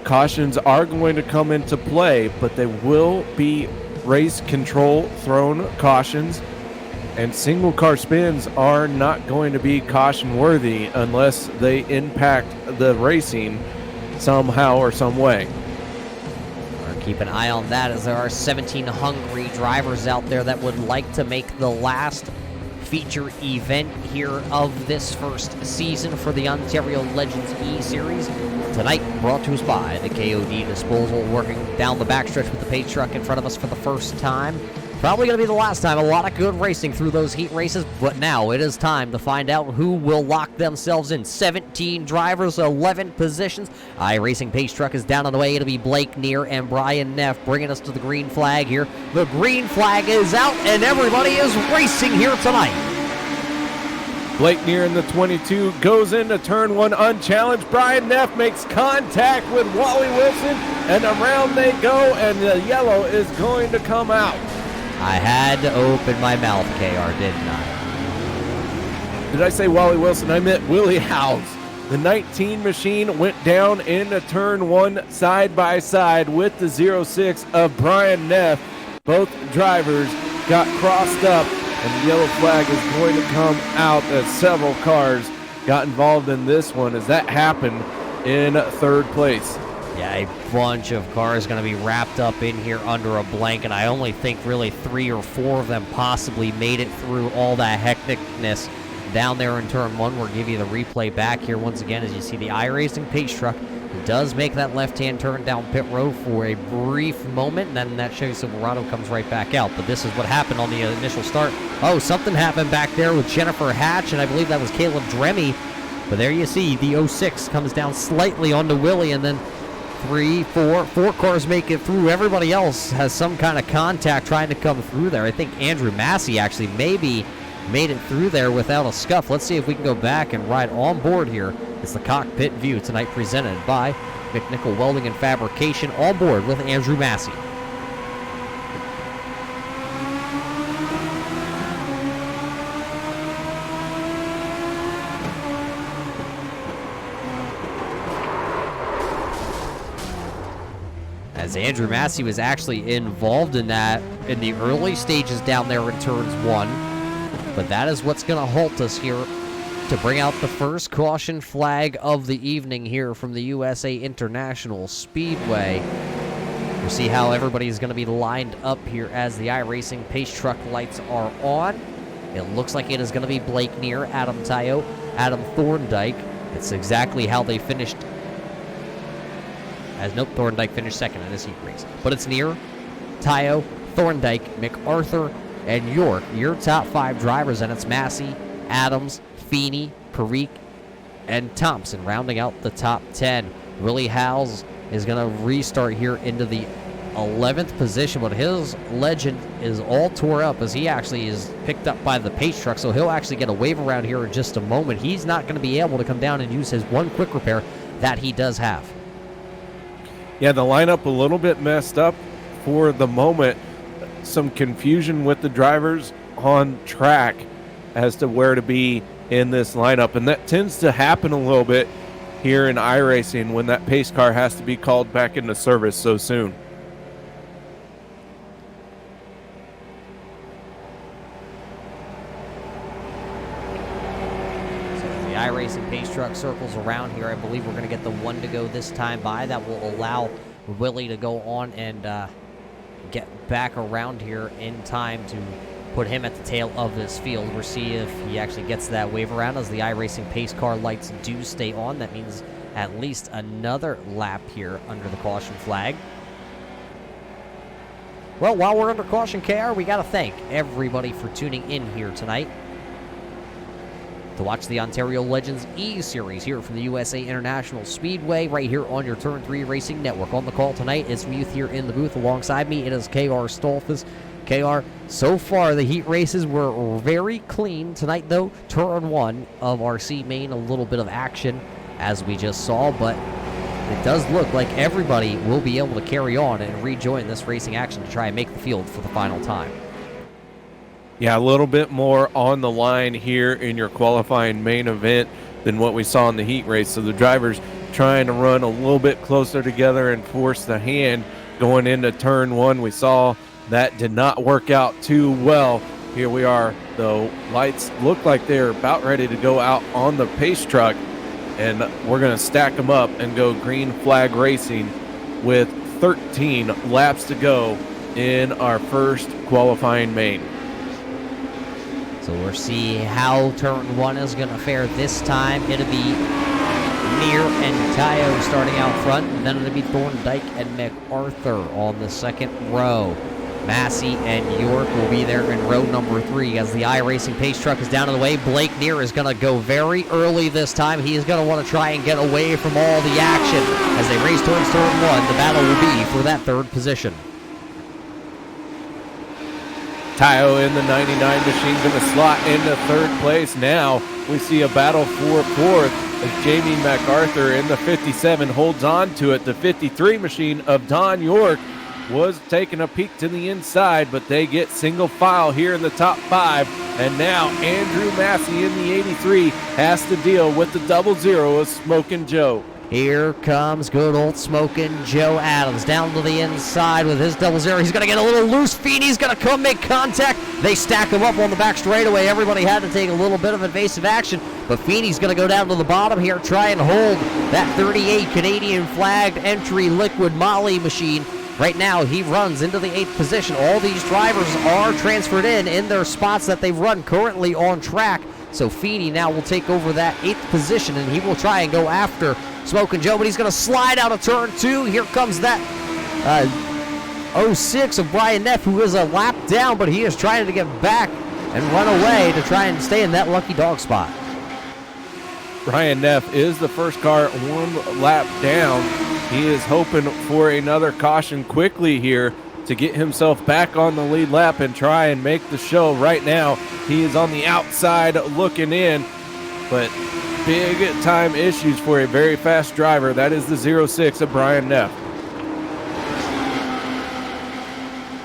cautions are going to come into play, but they will be race control thrown cautions, and single car spins are not going to be caution worthy unless they impact the racing somehow or some way. Keep an eye on that, as there are 17 hungry drivers out there that would like to make the last feature event here of this first season for the Ontario Legends eSeries. Tonight, brought to us by the KOD Disposal, working down the backstretch with the pace truck in front of us for the first time. Probably going to be the last time. A lot of good racing through those heat races, but now it is time to find out who will lock themselves in. 17 drivers, 11 positions. iRacing pace truck is down on the way. It'll be Blake Neer and Brian Neff bringing us to the green flag here. The green flag is out, and everybody is racing here tonight. Blake Neer in the 22 goes into turn 1 unchallenged. Brian Neff makes contact with Wally Wilson, and around they go, and the yellow is going to come out. I had to open my mouth, KR, didn't I? Did I say Wally Wilson? I meant Willie Howes. The 19 machine went down into turn 1 side by side with the 06 of Brian Neff. Both drivers got crossed up, and the yellow flag is going to come out as several cars got involved in this one as that happened in 3rd place. Yeah, a bunch of cars going to be wrapped up in here under a blanket. I only think really 3 or 4 of them possibly made it through all that hecticness down there in turn 1. We'll give you the replay back here once again as you see the iRacing pace truck does make that left-hand turn down pit road for a brief moment, and then that Chevy Silverado comes right back out. But this is what happened on the initial start. Oh, something happened back there with Jennifer Hatch, and I believe that was Caleb Dremy. But there you see the 06 comes down slightly onto Willie, and then 4 cars make it through. Everybody else has some kind of contact trying to come through there. I think Andrew Massey actually maybe made it through there without a scuff. Let's see if we can go back and ride on board here. It's the cockpit view tonight presented by McNichol Welding and Fabrication, on board with Andrew Massey. As Andrew Massey was actually involved in that in the early stages down there in turns 1. But that is what's going to halt us here to bring out the first caution flag of the evening here from the USA International Speedway. We'll see how everybody's going to be lined up here as the iRacing pace truck lights are on. It looks like it is going to be Blake Neer, Adam Tayo, Adam Thorndike. It's exactly how they finished. Nope, Thorndike finished second in this heat race. But it's Neer, Tayo, Thorndike, MacArthur, and York, your top 5 drivers, and it's Massey, Adams, Feeney, Parikh, and Thompson rounding out the top 10. Willie Howes is going to restart here into the 11th position, but his legend is all tore up as he actually is picked up by the pace truck, so he'll actually get a wave around here in just a moment. He's not going to be able to come down and use his one quick repair that he does have. Yeah, the lineup a little bit messed up for the moment. Some confusion with the drivers on track as to where to be in this lineup, and that tends to happen a little bit here in iRacing when that pace car has to be called back into service so soon. iRacing pace truck circles around here. I believe we're going to get the one to go this time by. That will allow Willie to go on and get back around here in time to put him at the tail of this field. We'll see if he actually gets that wave around as the iRacing pace car lights do stay on. That means at least another lap here under the caution flag. Well, while we're under caution, KR, we got to thank everybody for tuning in here tonight to watch the Ontario Legends eSeries here from the USA International Speedway right here on your Turn 3 Racing Network. On the call tonight is Muth here in the booth. Alongside me, it is KR Stolfus. KR, so far the heat races were very clean. Tonight, though, Turn 1 of RC Main, a little bit of action as we just saw, but it does look like everybody will be able to carry on and rejoin this racing action to try and make the field for the final time. Yeah, a little bit more on the line here in your qualifying main event than what we saw in the heat race. So the drivers trying to run a little bit closer together and force the hand going into turn 1. We saw that did not work out too well. Here we are, though. Lights look like they're about ready to go out on the pace truck, and we're going to stack them up and go green flag racing with 13 laps to go in our first qualifying main. So we'll see how turn 1 is going to fare this time. It'll be Neer and Tayo starting out front, and then it'll be Thorndike and MacArthur on the second row. Massey and York will be there in row number 3 as the iRacing pace truck is down to the way. Blake Neer is going to go very early this time. He is going to want to try and get away from all the action as they race towards turn 1. The battle will be for that 3rd position. Tayo in the 99 machine going to slot into 3rd place. Now we see a battle for 4th as Jamie MacArthur in the 57 holds on to it. The 53 machine of Don York was taking a peek to the inside, but they get single file here in the top 5. And now Andrew Massey in the 83 has to deal with the 00 of Smokin' Joe. Here comes good old Smokin' Joe Adams down to the inside with his 00. He's going to get a little loose. Feeney's going to come make contact. They stack him up on the back straightaway. Everybody had to take a little bit of invasive action, but Feeney's going to go down to the bottom here, try and hold that 38 Canadian flagged entry liquid Molly machine. Right now, he runs into the 8th position. All these drivers are transferred in their spots that they run currently on track. So Feeney now will take over that 8th position, and he will try and go after Smokin' Joe, but he's going to slide out of turn 2. Here comes that 06 of Brian Neff, who is a lap down, but he is trying to get back and run away to try and stay in that lucky dog spot. Brian Neff is the first car 1 lap down. He is hoping for another caution quickly here to get himself back on the lead lap and try and make the show. Right now, he is on the outside looking in, but big time issues for a very fast driver. That is the 06 of Brian Neff.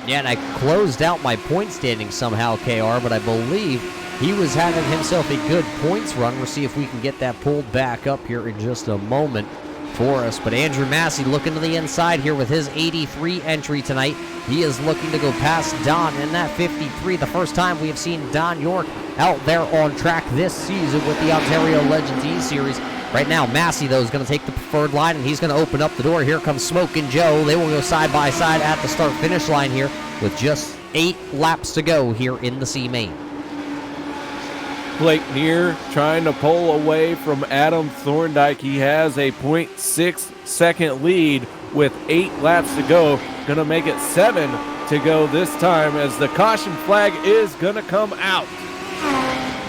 Yeah, and I closed out my point standing somehow, KR, but I believe he was having himself a good points run. We'll see if we can get that pulled back up here in just a moment. for us. But Andrew Massey looking to the inside here with his 83 entry tonight. He is looking to go past Don in that 53. The first time we have seen Don York out there on track this season with the Ontario Legends E-Series. Right now, Massey, though, is going to take the preferred line, and he's going to open up the door. Here comes Smokin' Joe. They will go side by side at the start-finish line here with just 8 laps to go here in the C-Main. Blake Neer trying to pull away from Adam Thorndike. He has a 0.6 second lead with 8 laps to go. Going to make it 7 to go this time as the caution flag is going to come out.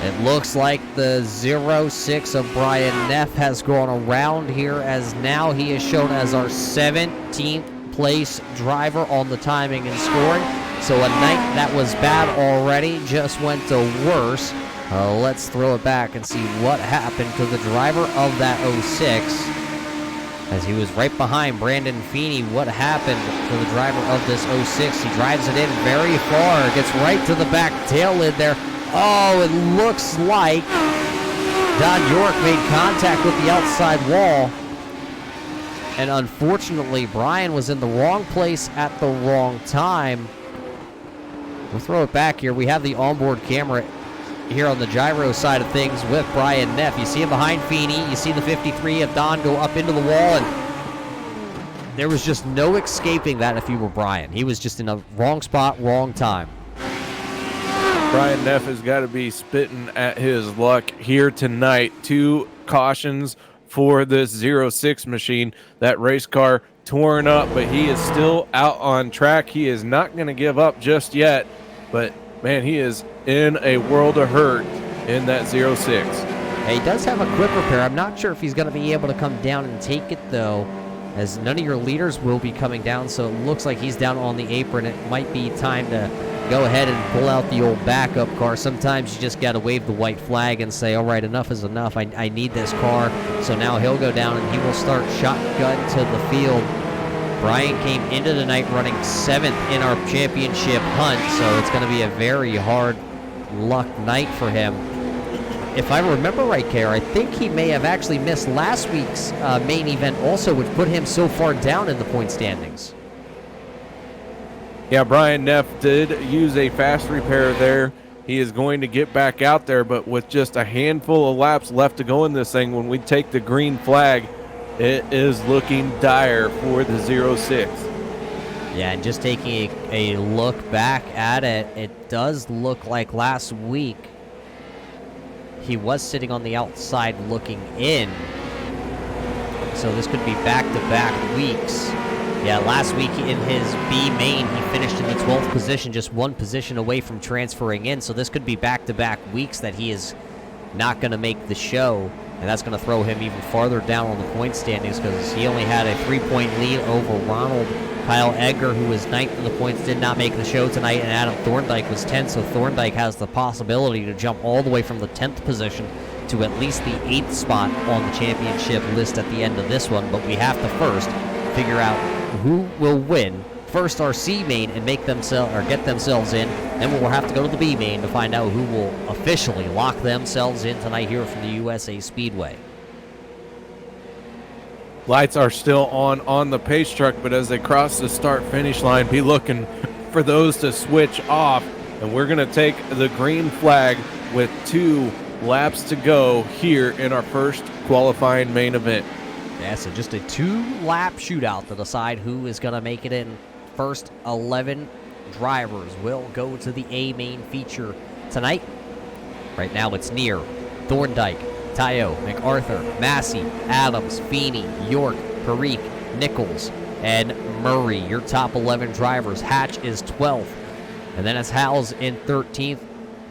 It looks like the 06 of Brian Neff has gone around here, as now he is shown as our 17th place driver on the timing and scoring. So a night that was bad already just went to worse. Let's throw it back and see what happened to the driver of that 06, as he was right behind Brandon Feeney. What happened to the driver of this 06? He drives it in very far, gets right to the back tail lid there. Oh, it looks like Don York made contact with the outside wall. And unfortunately, Brian was in the wrong place at the wrong time. We'll throw it back here. We have the onboard camera here on the gyro side of things with Brian Neff. You see him behind Feeney. You see the 53 of Don go up into the wall, and there was just no escaping that if you were Brian. He was just in the wrong spot, wrong time. Brian Neff has got to be spitting at his luck here tonight. 2 cautions for this 06 machine. That race car torn up, but he is still out on track. He is not going to give up just yet, but man, he is in a world of hurt in that 06. He does have a quick repair. I'm not sure if he's going to be able to come down and take it, though, as none of your leaders will be coming down, so it looks like he's down on the apron. It might be time to go ahead and pull out the old backup car. Sometimes you just got to wave the white flag and say, all right, enough is enough. I need this car. So now he'll go down and he will start shotgun to the field. Brian came into the night running 7th in our championship hunt, so it's going to be a very hard luck night for him. If I remember right, Kerr, I think he may have actually missed last week's main event also, which put him so far down in the point standings. Yeah, Brian Neff did use a fast repair there. He is going to get back out there, but with just a handful of laps left to go in this thing, when we take the green flag, it is looking dire for the 06. Yeah, and just taking a look back at it, it does look like last week he was sitting on the outside looking in. So this could be back-to-back weeks. Yeah, last week in his B main, he finished in the 12th position, just 1 position away from transferring in. So this could be back-to-back weeks that he is not going to make the show. And that's going to throw him even farther down on the point standings, because he only had a 3-point lead over Ronald. Kyle Edgar, who was 9th in the points, did not make the show tonight, and Adam Thorndike was 10th, so Thorndike has the possibility to jump all the way from the 10th position to at least the 8th spot on the championship list at the end of this one. But we have to first figure out who will win first our C main and make themselves, or get themselves in. Then we'll have to go to the B main to find out who will officially lock themselves in tonight here from the USA Speedway. Lights are still on the pace truck, but as they cross the start-finish line, be looking for those to switch off. And we're going to take the green flag with 2 laps to go here in our first qualifying main event. Yeah, so just a 2-lap shootout to decide who is going to make it in. First 11 drivers will go to the A main feature tonight. Right now it's Neer, Thorndike, Tayo, MacArthur, Massey, Adams, Feeney, York, Parikh, Nichols, and Murray. Your top 11 drivers. Hatch is 12th. And then it's Howes in 13th.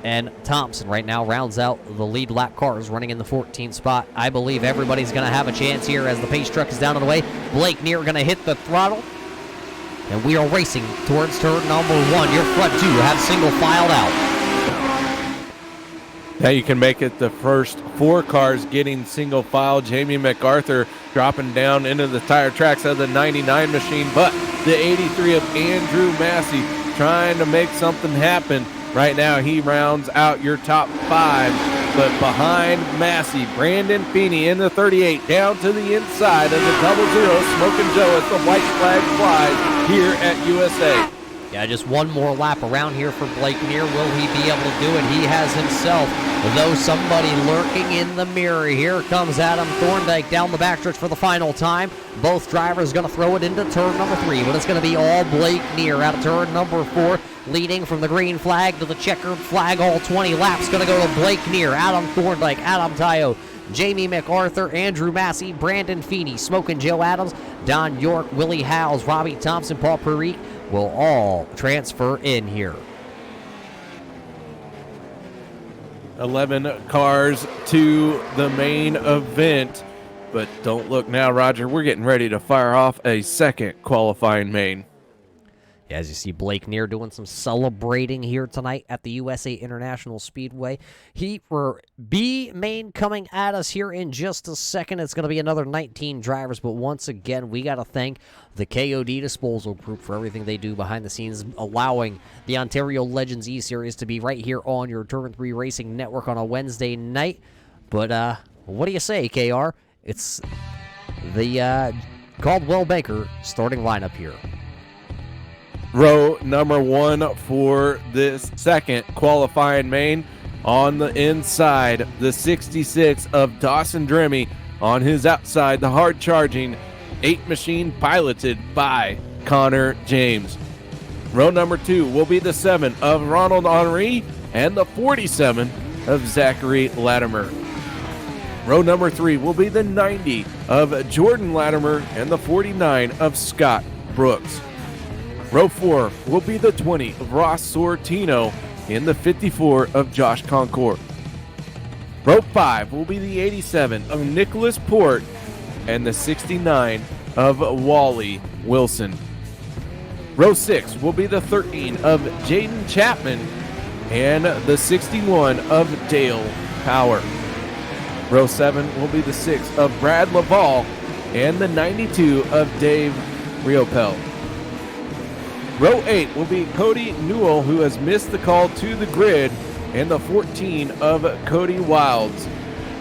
And Thompson right now rounds out the lead lap cars, running in the 14th spot. I believe everybody's going to have a chance here as the pace truck is down on the way. Blake Neer going to hit the throttle. And we are racing towards turn number 1. Your front 2 have single filed out. Now you can make it the first 4 cars getting single file. Jamie MacArthur dropping down into the tire tracks of the 99 machine, but the 83 of Andrew Massey trying to make something happen. Right now he rounds out your top 5 but behind Massey, Brandon Feeney in the 38, down to the inside of the 00, Smoking Joe as the white flag flies here at USA. Yeah, just one more lap around here for Blake Neer. Will he be able to do it? He has himself, though, somebody lurking in the mirror. Here comes Adam Thorndike down the backstretch for the final time. Both drivers going to throw it into turn number 3, but it's going to be all Blake Neer out of turn number 4, leading from the green flag to the checkered flag. All 20 laps going to go to Blake Neer, Adam Thorndike, Adam Tayo, Jamie MacArthur, Andrew Massey, Brandon Feeney, Smokin' Joe Adams, Don York, Willie Howes, Robbie Thompson, Paul Perique will all transfer in here. 11 cars to the main event. But don't look now, Roger. We're getting ready to fire off a second qualifying main. As you see Blake Neer doing some celebrating here tonight at the USA International Speedway. Heat for B main coming at us here in just a second. It's going to be another 19 drivers, but once again, we got to thank the KOD Disposal Group for everything they do behind the scenes, allowing the Ontario Legends eSeries to be right here on your Turn 3 Racing Network on a Wednesday night. But what do you say, KR? It's the Caldwell Banker starting lineup here. Row number 1 for this second qualifying main. On the inside, the 66 of Dawson Dremy. On his outside, the hard-charging 8 machine piloted by Connor James. Row number 2 will be the 7 of Ronald Henry and the 47 of Zachary Latimer. Row number 3 will be the 90 of Jordan Latimer and the 49 of Scott Brooks. Row 4 will be the 20 of Ross Sortino and the 54 of Josh Concord. Row 5 will be the 87 of Nicholas Port and the 69 of Wally Wilson. Row 6 will be the 13 of Jaden Chapman and the 61 of Dale Power. Row 7 will be the 6 of Brad Laval and the 92 of Dave Riopel. Row 8 will be Cody Newell, who has missed the call to the grid, and the 14 of Cody Wilds.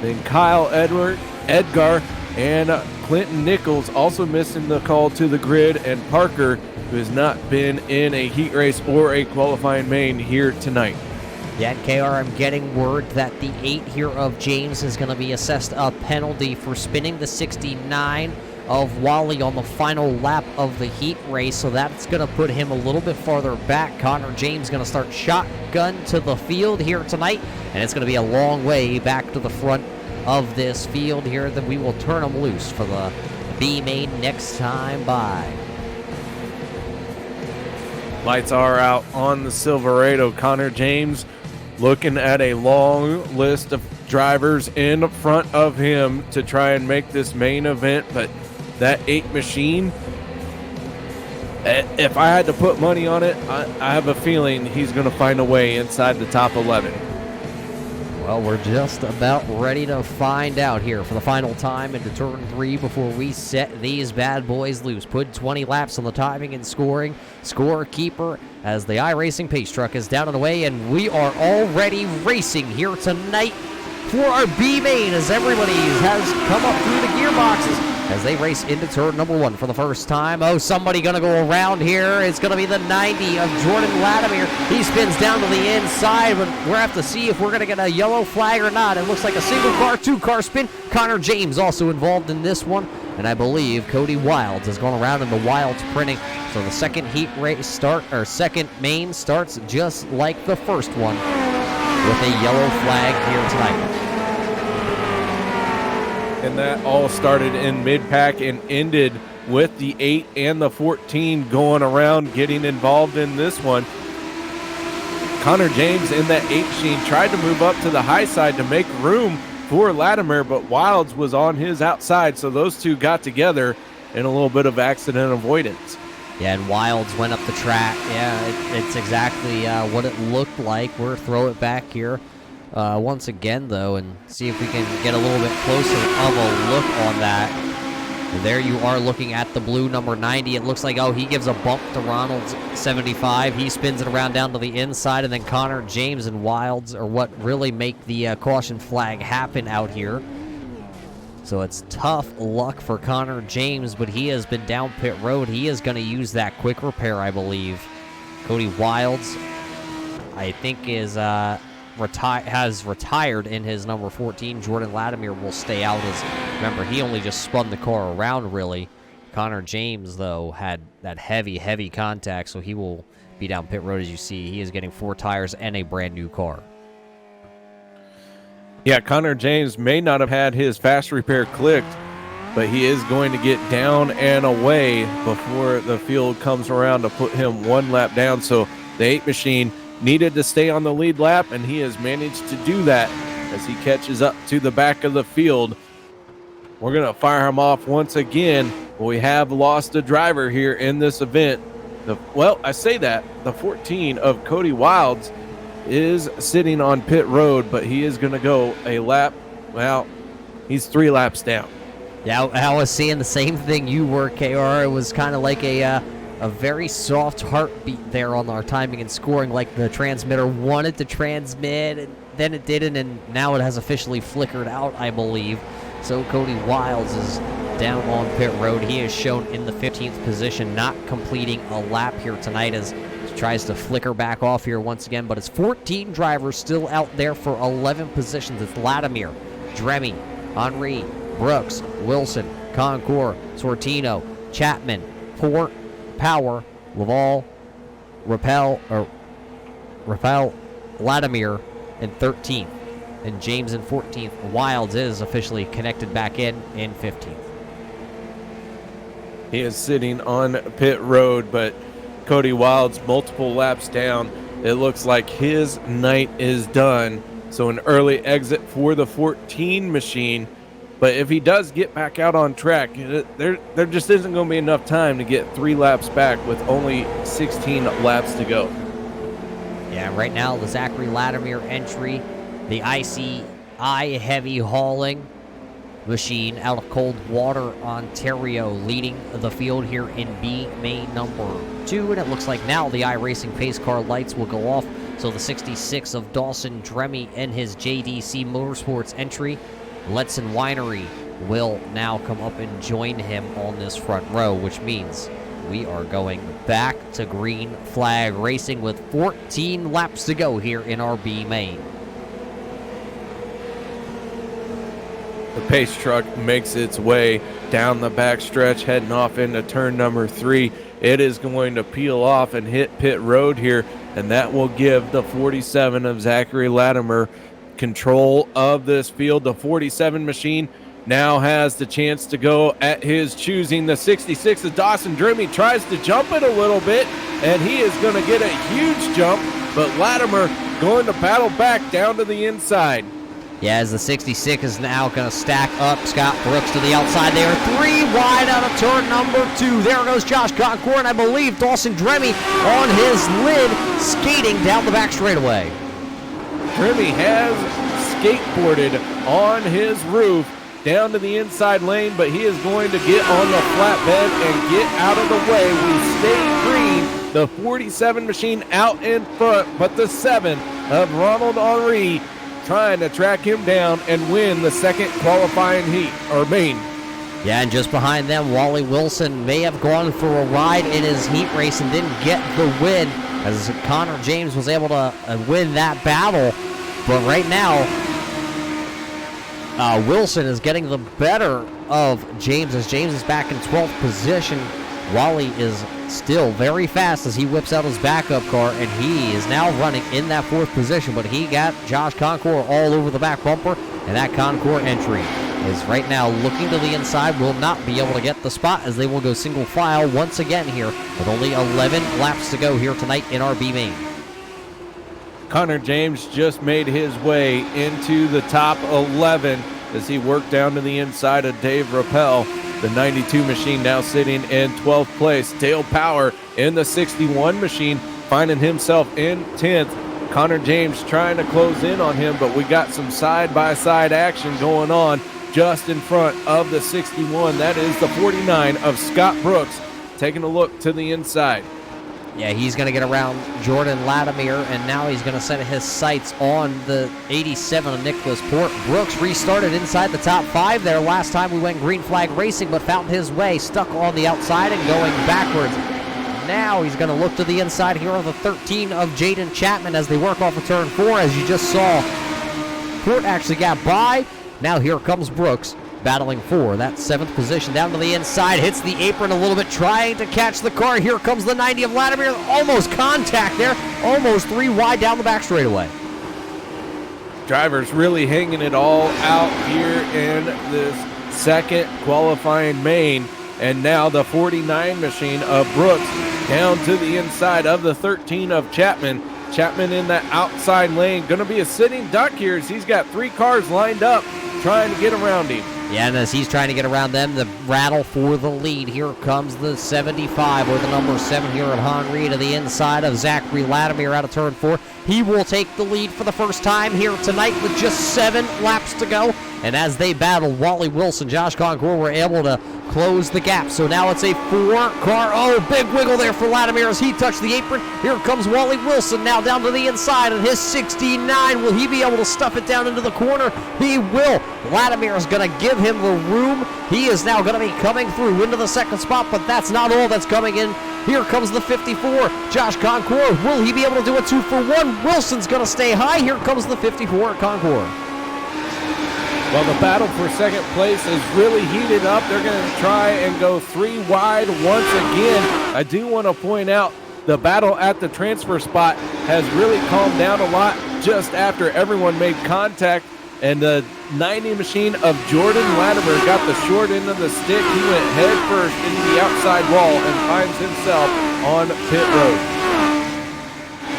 Then Kyle Edgar and Clinton Nichols also missing the call to the grid, and Parker, who has not been in a heat race or a qualifying main here tonight. Yeah, KR, I'm getting word that the 8 here of James is going to be assessed a penalty for spinning the 69 of Wally on the final lap of the heat race, so that's going to put him a little bit farther back. Connor James going to start shotgun to the field here tonight, and it's going to be a long way back to the front of this field here. Then we will turn him loose for the B main next time by. Lights are out on the Silverado. Connor James looking at a long list of drivers in front of him to try and make this main event, but that 8 machine, if I had to put money on it, I have a feeling he's going to find a way inside the top 11. Well, we're just about ready to find out here for the final time into turn 3 before we set these bad boys loose. Put 20 laps on the timing and scoring scorekeeper as the iRacing pace truck is down and away, and we are already racing here tonight for our B main as everybody has come up through the gearboxes as they race into turn number 1 for the first time. Oh, somebody going to go around here. It's going to be the 90 of Jordan Latimer. He spins down to the inside, but we'll have to see if we're going to get a yellow flag or not. It looks like a single car, 2-car spin. Connor James also involved in this one, and I believe Cody Wilds has gone around in the Wilds printing. So the second heat race second main starts just like the first one with a yellow flag here tonight. And that all started in mid-pack and ended with the 8 and the 14 going around, getting involved in this one. Connor James in that 8 machine tried to move up to the high side to make room for Latimer, but Wilds was on his outside, so those two got together in a little bit of accident avoidance. Yeah, and Wilds went up the track. Yeah, it's exactly what it looked like. We'll throw it back here once again, though, and see if we can get a little bit closer of a look on that. And there you are looking at the blue number 90. It looks like, oh, he gives a bump to Ronald's 75. He spins it around down to the inside, and then Connor James and Wilds are what really make the caution flag happen out here. So it's tough luck for Connor James, but he has been down pit road. He is going to use that quick repair, I believe. Cody Wilds, I think, is has retired in his number 14. Jordan Latimer will stay out. Remember, he only just spun the car around, really. Connor James, though, had that heavy contact, so he will be down pit road. As you see, he is getting 4 tires and a brand new car. Yeah, Connor James may not have had his fast repair clicked, but he is going to get down and away before the field comes around to put him 1 lap down. So the 8 machine needed to stay on the lead lap, and he has managed to do that as he catches up to the back of the field. We're going to fire him off once again. We have lost a driver here in this event. The 14 of Cody Wilds is sitting on pit road, but he is going to go a lap. Well, he's 3 laps down. Yeah, I was seeing the same thing you were, KR. It was kind of like a very soft heartbeat there on our timing and scoring, like the transmitter wanted to transmit, and then it didn't, and now it has officially flickered out, I believe. So Cody Wilds is down on pit road. He is shown in the 15th position, not completing a lap here tonight as he tries to flicker back off here once again, but it's 14 drivers still out there for 11 positions. It's Latimer, Dremy, Henry, Brooks, Wilson, Concours, Sortino, Chapman, Port, Power, Laval, Rappel, Latimer in 13th, and James in 14th. Wilds is officially connected back in 15th. He is sitting on pit road, but Cody Wilds multiple laps down. It looks like his night is done. So an early exit for the 14 machine. But if he does get back out on track, there just isn't going to be enough time to get 3 laps back with only 16 laps to go. Yeah, right now the Zachary Latimer entry, the ICI heavy hauling machine out of Coldwater, Ontario, leading the field here in B main number 2. And it looks like now the iRacing pace car lights will go off. So the 66 of Dawson Dremy and his JDC Motorsports entry, Letson Winery, will now come up and join him on this front row, which means we are going back to green flag racing with 14 laps to go here in our B main. The pace truck makes its way down the back stretch, heading off into turn number 3. It is going to peel off and hit pit road here, and that will give the 47 of Zachary Latimer control of this field. The 47 machine now has the chance to go at his choosing. The 66 of Dawson Dremy tries to jump it a little bit, and he is going to get a huge jump, but Latimer going to battle back down to the inside. Yeah, as the 66 is now going to stack up Scott Brooks to the outside. They are 3 wide out of turn number 2. There goes Josh Concours, and I believe Dawson Dremy on his lid, skating down the back straightaway. Dremy has skateboarded on his roof down to the inside lane, but he is going to get on the flatbed and get out of the way. We stay green. The 47 machine out in front, but the 7 of Ronald Henry trying to track him down and win the second qualifying heat, or main. Yeah, and just behind them, Wally Wilson may have gone for a ride in his heat race and didn't get the win, as Connor James was able to win that battle. But right now, Wilson is getting the better of James, as James is back in 12th position. Wally is still very fast as he whips out his backup car, and he is now running in that 4th position, but he got Josh Concours all over the back bumper, and that Concours entry is right now looking to the inside, will not be able to get the spot as they will go single file once again here with only 11 laps to go here tonight in our B main. Connor James just made his way into the top 11 as he worked down to the inside of Dave Rappel. The 92 machine now sitting in 12th place. Dale Power in the 61 machine finding himself in 10th. Connor James trying to close in on him, but we got some side-by-side action going on just in front of the 61. That is the 49 of Scott Brooks. Taking a look to the inside. Yeah, he's going to get around Jordan Latimer, and now he's going to set his sights on the 87 of Nicholas Port. Brooks restarted inside the top 5 there. Last time we went green flag racing, but found his way, stuck on the outside and going backwards. Now he's going to look to the inside here of the 13 of Jaden Chapman as they work off of turn 4, as you just saw. Port actually got by. Now here comes Brooks, battling for that 7th position down to the inside, hits the apron a little bit, trying to catch the car. Here comes the 90 of Latimer, almost contact there, almost 3 wide down the back straightaway. Drivers really hanging it all out here in this second qualifying main, and now the 49 machine of Brooks down to the inside of the 13 of Chapman. Chapman in that outside lane, going to be a sitting duck here as he's got 3 cars lined up trying to get around him. Yeah, and as he's trying to get around them, the rattle for the lead. Here comes the 75, or the number 7 here at Henry, to the inside of Zachary Latimer out of turn 4. He will take the lead for the first time here tonight with just 7 laps to go. And as they battle, Wally Wilson, Josh Concour were able to close the gap. So now it's a 4-car. Oh, big wiggle there for Latimer as he touched the apron. Here comes Wally Wilson now down to the inside, and his 69. Will he be able to stuff it down into the corner? He will. Latimer is going to give him the room. He is now going to be coming through into the second spot, but that's not all that's coming in. Here comes the 54, Josh Concour. Will he be able to do a 2-for-1? Wilson's going to stay high. Here comes the 54 at Concour. Well, the battle for second place is really heated up. They're going to try and go 3 wide once again. I do want to point out the battle at the transfer spot has really calmed down a lot just after everyone made contact, and the 90 machine of Jordan Latimer got the short end of the stick. He went head first into the outside wall and finds himself on pit road.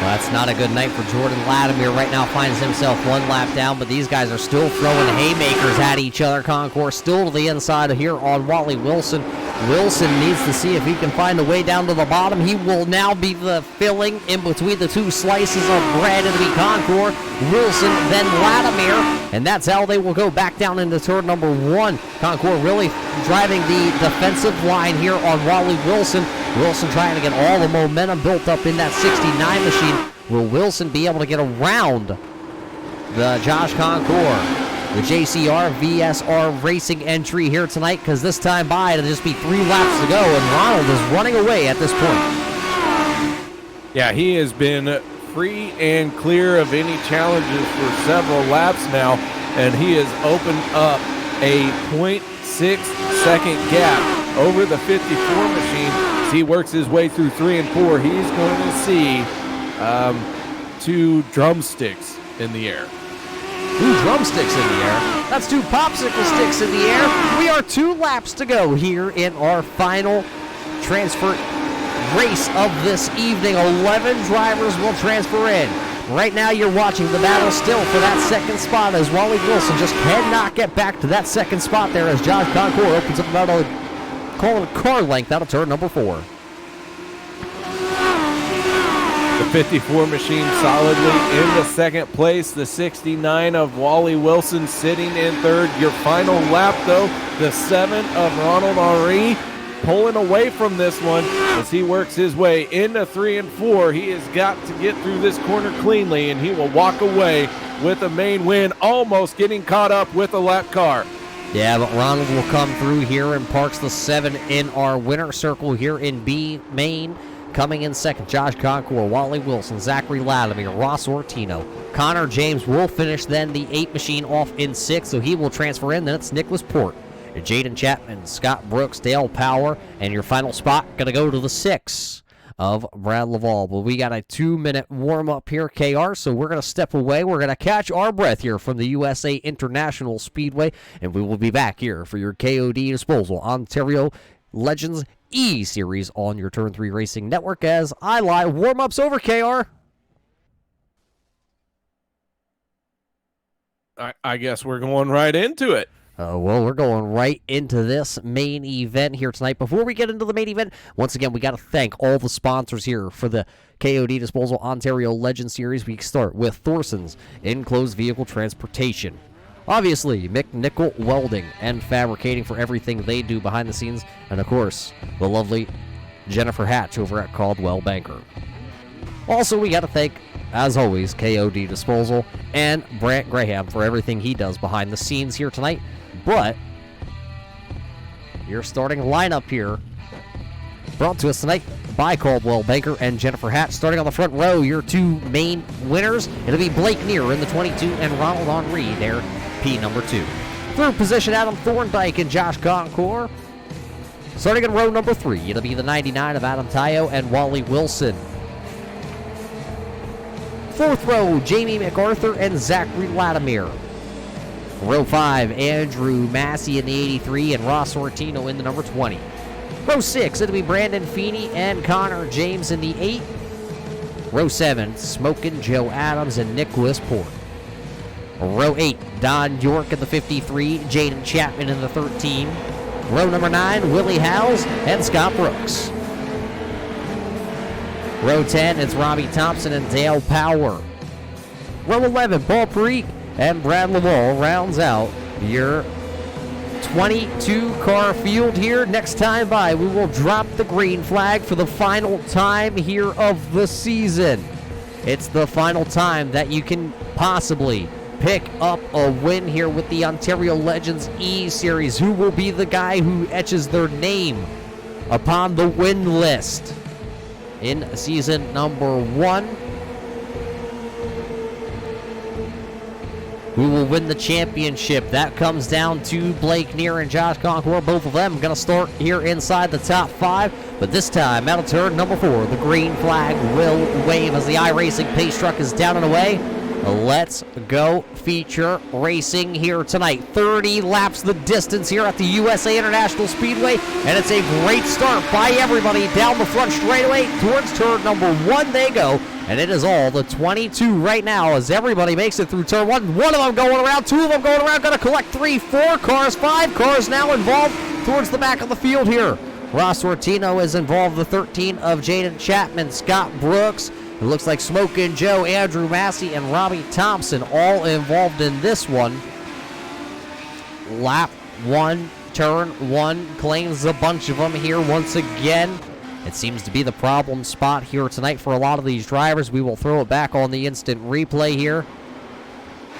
Well, that's not a good night for Jordan Latimer. Right now finds himself 1 lap down, but these guys are still throwing haymakers at each other. Concour still to the inside here on Wally Wilson. Wilson needs to see if he can find a way down to the bottom. He will now be the filling in between the 2 slices of bread. It'll be Concour, Wilson, then Latimer, and that's how they will go back down into turn number 1. Concour really driving the defensive line here on Wally Wilson. Wilson trying to get all the momentum built up in that 69 machine. Will Wilson be able to get around the Josh Concour, the JCR VSR Racing entry here tonight? Because this time by, it'll just be 3 laps to go, and Ronald is running away at this point. Yeah, he has been free and clear of any challenges for several laps now, and he has opened up a 0.6 second gap over the 54 machine. As he works his way through 3 and 4, he's going to see 2 drumsticks in the air. 2 drumsticks in the air. That's 2 popsicle sticks in the air. We are 2 laps to go here in our final transfer race of this evening. 11 drivers will transfer in. Right now you're watching the battle still for that second spot as Wally Wilson just cannot get back to that second spot there as Josh Concour opens up about a car length out of turn number 4. The 54 machine solidly in the second place. The 69 of Wally Wilson sitting in third. Your final lap, though, the 7 of Ronald Henry pulling away from this one as he works his way into 3 and 4. He has got to get through this corner cleanly, and he will walk away with a main win, almost getting caught up with a lap car. Yeah, but Ronald will come through here and parks the 7 in our winner circle here in B main. Coming in second, Josh Concour, Wally Wilson, Zachary Latimer, Ross Ortino. Connor James will finish then the 8 machine off in 6, so he will transfer in. Then it's Nicholas Port, Jaden Chapman, Scott Brooks, Dale Power, and your final spot going to go to the 6 of Brad Laval. But we got a 2-minute warm-up here, KR, so we're going to step away. We're going to catch our breath here from the USA International Speedway, and we will be back here for your KOD Disposal Ontario Legends eSeries on your Turn 3 Racing Network as I lie. Warm-up's over, KR. I guess we're going right into it. Well, we're going right into this main event here tonight. Before we get into the main event, once again, we got to thank all the sponsors here for the KOD Disposal Ontario Legends Series. We start with Thorson's Enclosed Vehicle Transportation, Obviously, McNichol Welding and Fabricating for everything they do behind the scenes. And of course, the lovely Jennifer Hatch over at Caldwell Banker. Also, we got to thank, as always, KOD Disposal and Brant Graham for everything he does behind the scenes here tonight. But your starting lineup here, brought to us tonight by Caldwell Banker and Jennifer Hatch. Starting on the front row, your two main winners. It'll be Blake Neer in the 22 and Ronald Henry there, P number 2. Third position, Adam Thorndike and Josh Concour. Starting in row number 3, it'll be the 99 of Adam Tayo and Wally Wilson. Fourth row, Jamie MacArthur and Zachary Latimer. Row 5, Andrew Massey in the 83 and Ross Ortino in the number 20. Row 6, it'll be Brandon Feeney and Connor James in the 8. Row 7, Smokin' Joe Adams and Nicholas Port. Row 8, Don York in the 53, Jaden Chapman in the 13. Row number 9, Willie Howes and Scott Brooks. Row 10, it's Robbie Thompson and Dale Power. Row 11, Paul Perique and Brad Laval rounds out your 22-car field here. Next time by, we will drop the green flag for the final time here of the season. It's the final time that you can possibly pick up a win here with the Ontario Legends eSeries. Who will be the guy who etches their name upon the win list in season number 1? Who will win the championship? That comes down to Blake Neer and Josh Concour. Both of them going to start here inside the top 5. But this time, out of turn number 4, the green flag will wave as the iRacing pace truck is down and away. Let's go feature racing here tonight. 30 laps the distance here at the USA International Speedway. And it's a great start by everybody down the front straightaway. Towards turn number 1 they go. And it is all the 22 right now as everybody makes it through turn 1. One of them going around, 2 of them going around. Going to collect 3, 4 cars, 5 cars now involved towards the back of the field here. Ross Ortino is involved, the 13 of Jaden Chapman, Scott Brooks. It looks like Smokin' Joe, Andrew Massey, and Robbie Thompson all involved in this one. Lap 1, turn 1, claims a bunch of them here once again. It seems to be the problem spot here tonight for a lot of these drivers. We will throw it back on the instant replay here.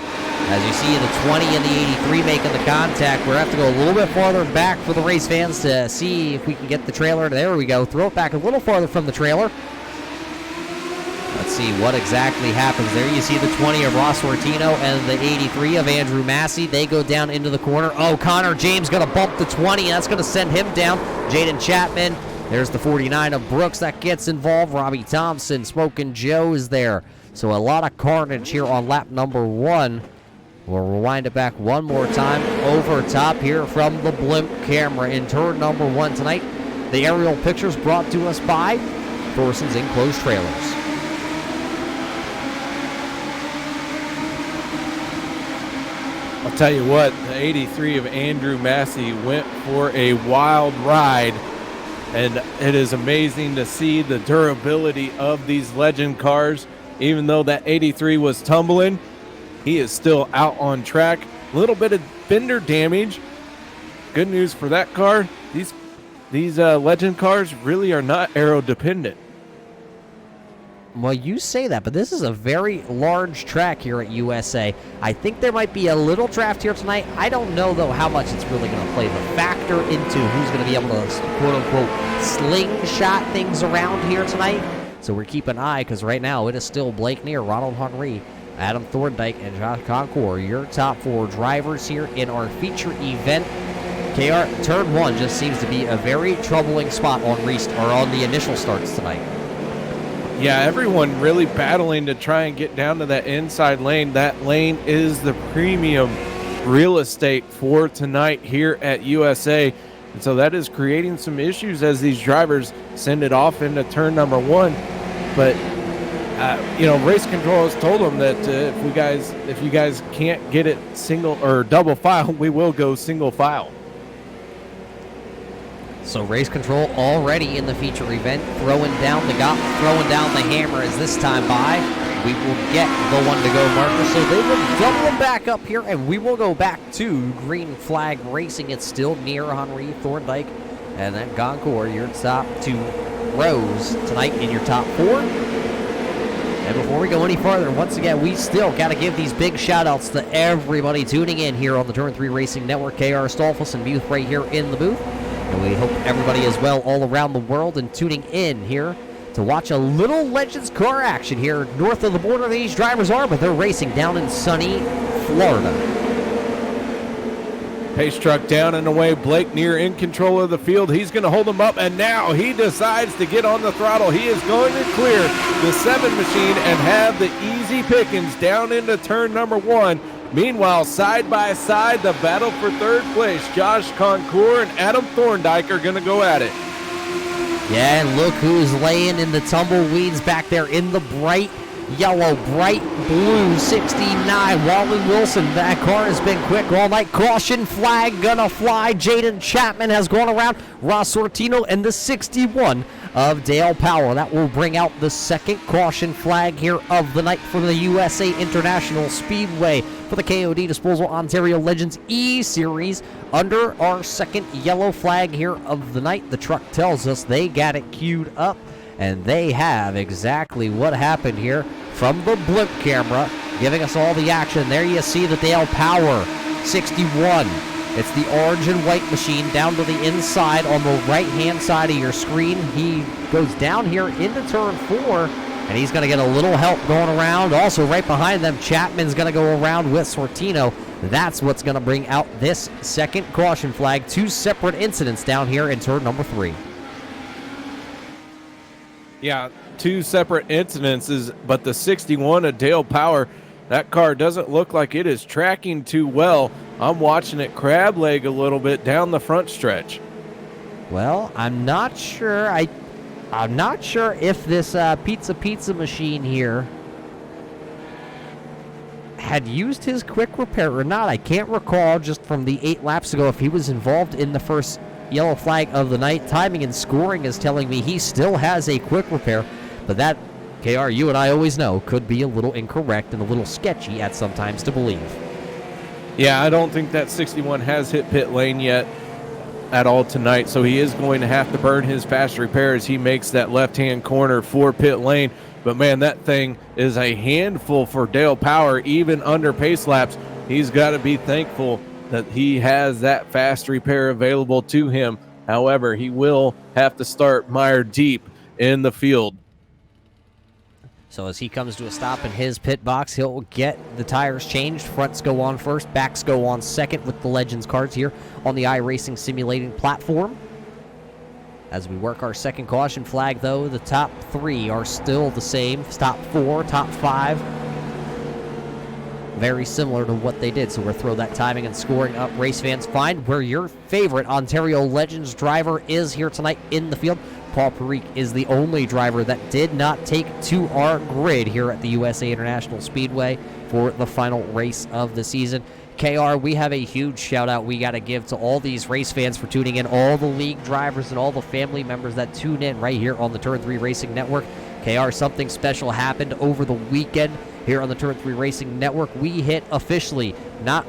As you see, the 20 and the 83 making the contact. We're going to have to go a little bit farther back for the race fans to see if we can get the trailer. There we go. Throw it back a little farther from the trailer. Let's see what exactly happens there. You see the 20 of Ross Ortino and the 83 of Andrew Massey. They go down into the corner. Oh, Connor James going to bump the 20. That's going to send him down. Jaden Chapman. There's the 49 of Brooks that gets involved. Robbie Thompson, Smokin' Joe is there. So a lot of carnage here on lap number 1. We'll rewind it back one more time over top here from the blimp camera in turn number 1 tonight. The aerial pictures brought to us by Thorson's Enclosed Trailers. I'll tell you what, the 83 of Andrew Massey went for a wild ride. And it is amazing to see the durability of these legend cars. Even though that 83 was tumbling, he is still out on track. A little bit of fender damage. Good news for that car. These legend cars really are not aero dependent. Well, you say that, but this is a very large track here at USA. I think there might be a little draft here tonight. I don't know, though, how much it's really going to play the factor into who's going to be able to, quote-unquote, slingshot things around here tonight. So we're keeping an eye, because right now it is still Blake Neer, Ronald Henry, Adam Thorndike, and Josh Concour, your top 4 drivers here in our feature event. KR, turn 1 just seems to be a very troubling spot on the initial starts tonight. Yeah, everyone really battling to try and get down to that inside lane. That lane is the premium real estate for tonight here at USA. And so that is creating some issues as these drivers send it off into turn number 1. But, race control has told them that if you guys can't get it single or double file, we will go single file. So race control already in the feature event, throwing down the hammer as this time by. we will get the 1-to-go marker. So they will double them back up here, and we will go back to green flag racing. It's still near Henry, Thorndike, and then Goncourt, your top 2 rows tonight in your top 4. And before we go any further, once again, we still got to give these big shout-outs to everybody tuning in here on the Turn 3 Racing Network. KR Stolfus and Muth right here in the booth. And we hope everybody is well all around the world and tuning in here to watch a little Legends car action here north of the border these drivers are, but they're racing down in sunny Florida. Pace truck down and away. Blake Neer in control of the field. He's going to hold him up, and now he decides to get on the throttle. He is going to clear the 7 machine and have the easy pickings down into turn number 1. Meanwhile, side by side, the battle for 3rd place. Josh Concourt and Adam Thorndike are going to go at it. Yeah, and look who's laying in the tumbleweeds back there in the bright yellow, bright blue 69. Wally Wilson, that car has been quick all night. Caution flag gonna fly. Jaden Chapman has gone around. Ross Sortino and the 61 of Dale Powell. That will bring out the 2nd caution flag here of the night for the USA International Speedway for the KOD Disposal Ontario Legends E-Series. Under our 2nd yellow flag here of the night, the truck tells us they got it queued up. And they have exactly what happened here from the blimp camera, giving us all the action. There you see the Dale Power 61. It's the orange and white machine down to the inside on the right-hand side of your screen. He goes down here into turn 4, and he's going to get a little help going around. Also, right behind them, Chapman's going to go around with Sortino. That's what's going to bring out this 2nd caution flag. 2 separate incidents down here in turn number 3. Yeah, 2 separate incidences, but the 61 of Dale Power, that car doesn't look like it is tracking too well. I'm watching it crab leg a little bit down the front stretch. Well, I'm not sure. I'm not sure if this pizza machine here had used his quick repair or not. I can't recall just from the 8 laps ago if he was involved in the first yellow flag of the night. Timing and scoring is telling me he still has a quick repair, but that, KR, you and I always know, could be a little incorrect and a little sketchy at sometimes to believe. Yeah, I don't think that 61 has hit pit lane yet at all tonight, so he is going to have to burn his fast repair as he makes that left-hand corner for pit lane. But, man, that thing is a handful for Dale Power, even under pace laps. He's got to be thankful that he has that fast repair available to him. However, he will have to start mired deep in the field. So as he comes to a stop in his pit box, he'll get the tires changed. Fronts go on first, backs go on second with the Legends cards here on the iRacing simulating platform. As we work our 2nd caution flag, though, the top 3 are still the same. Top 4, top 5. Very similar to what they did. So we'll throw that timing and scoring up. Race fans, find where your favorite Ontario Legends driver is here tonight in the field. Paul Perique is the only driver that did not take to our grid here at the USA International Speedway for the final race of the season. KR, we have a huge shout out we got to give to all these race fans for tuning in, all the league drivers and all the family members that tune in right here on the Turn 3 Racing Network. KR, something special happened over the weekend here on the Turn 3 Racing Network. We hit officially a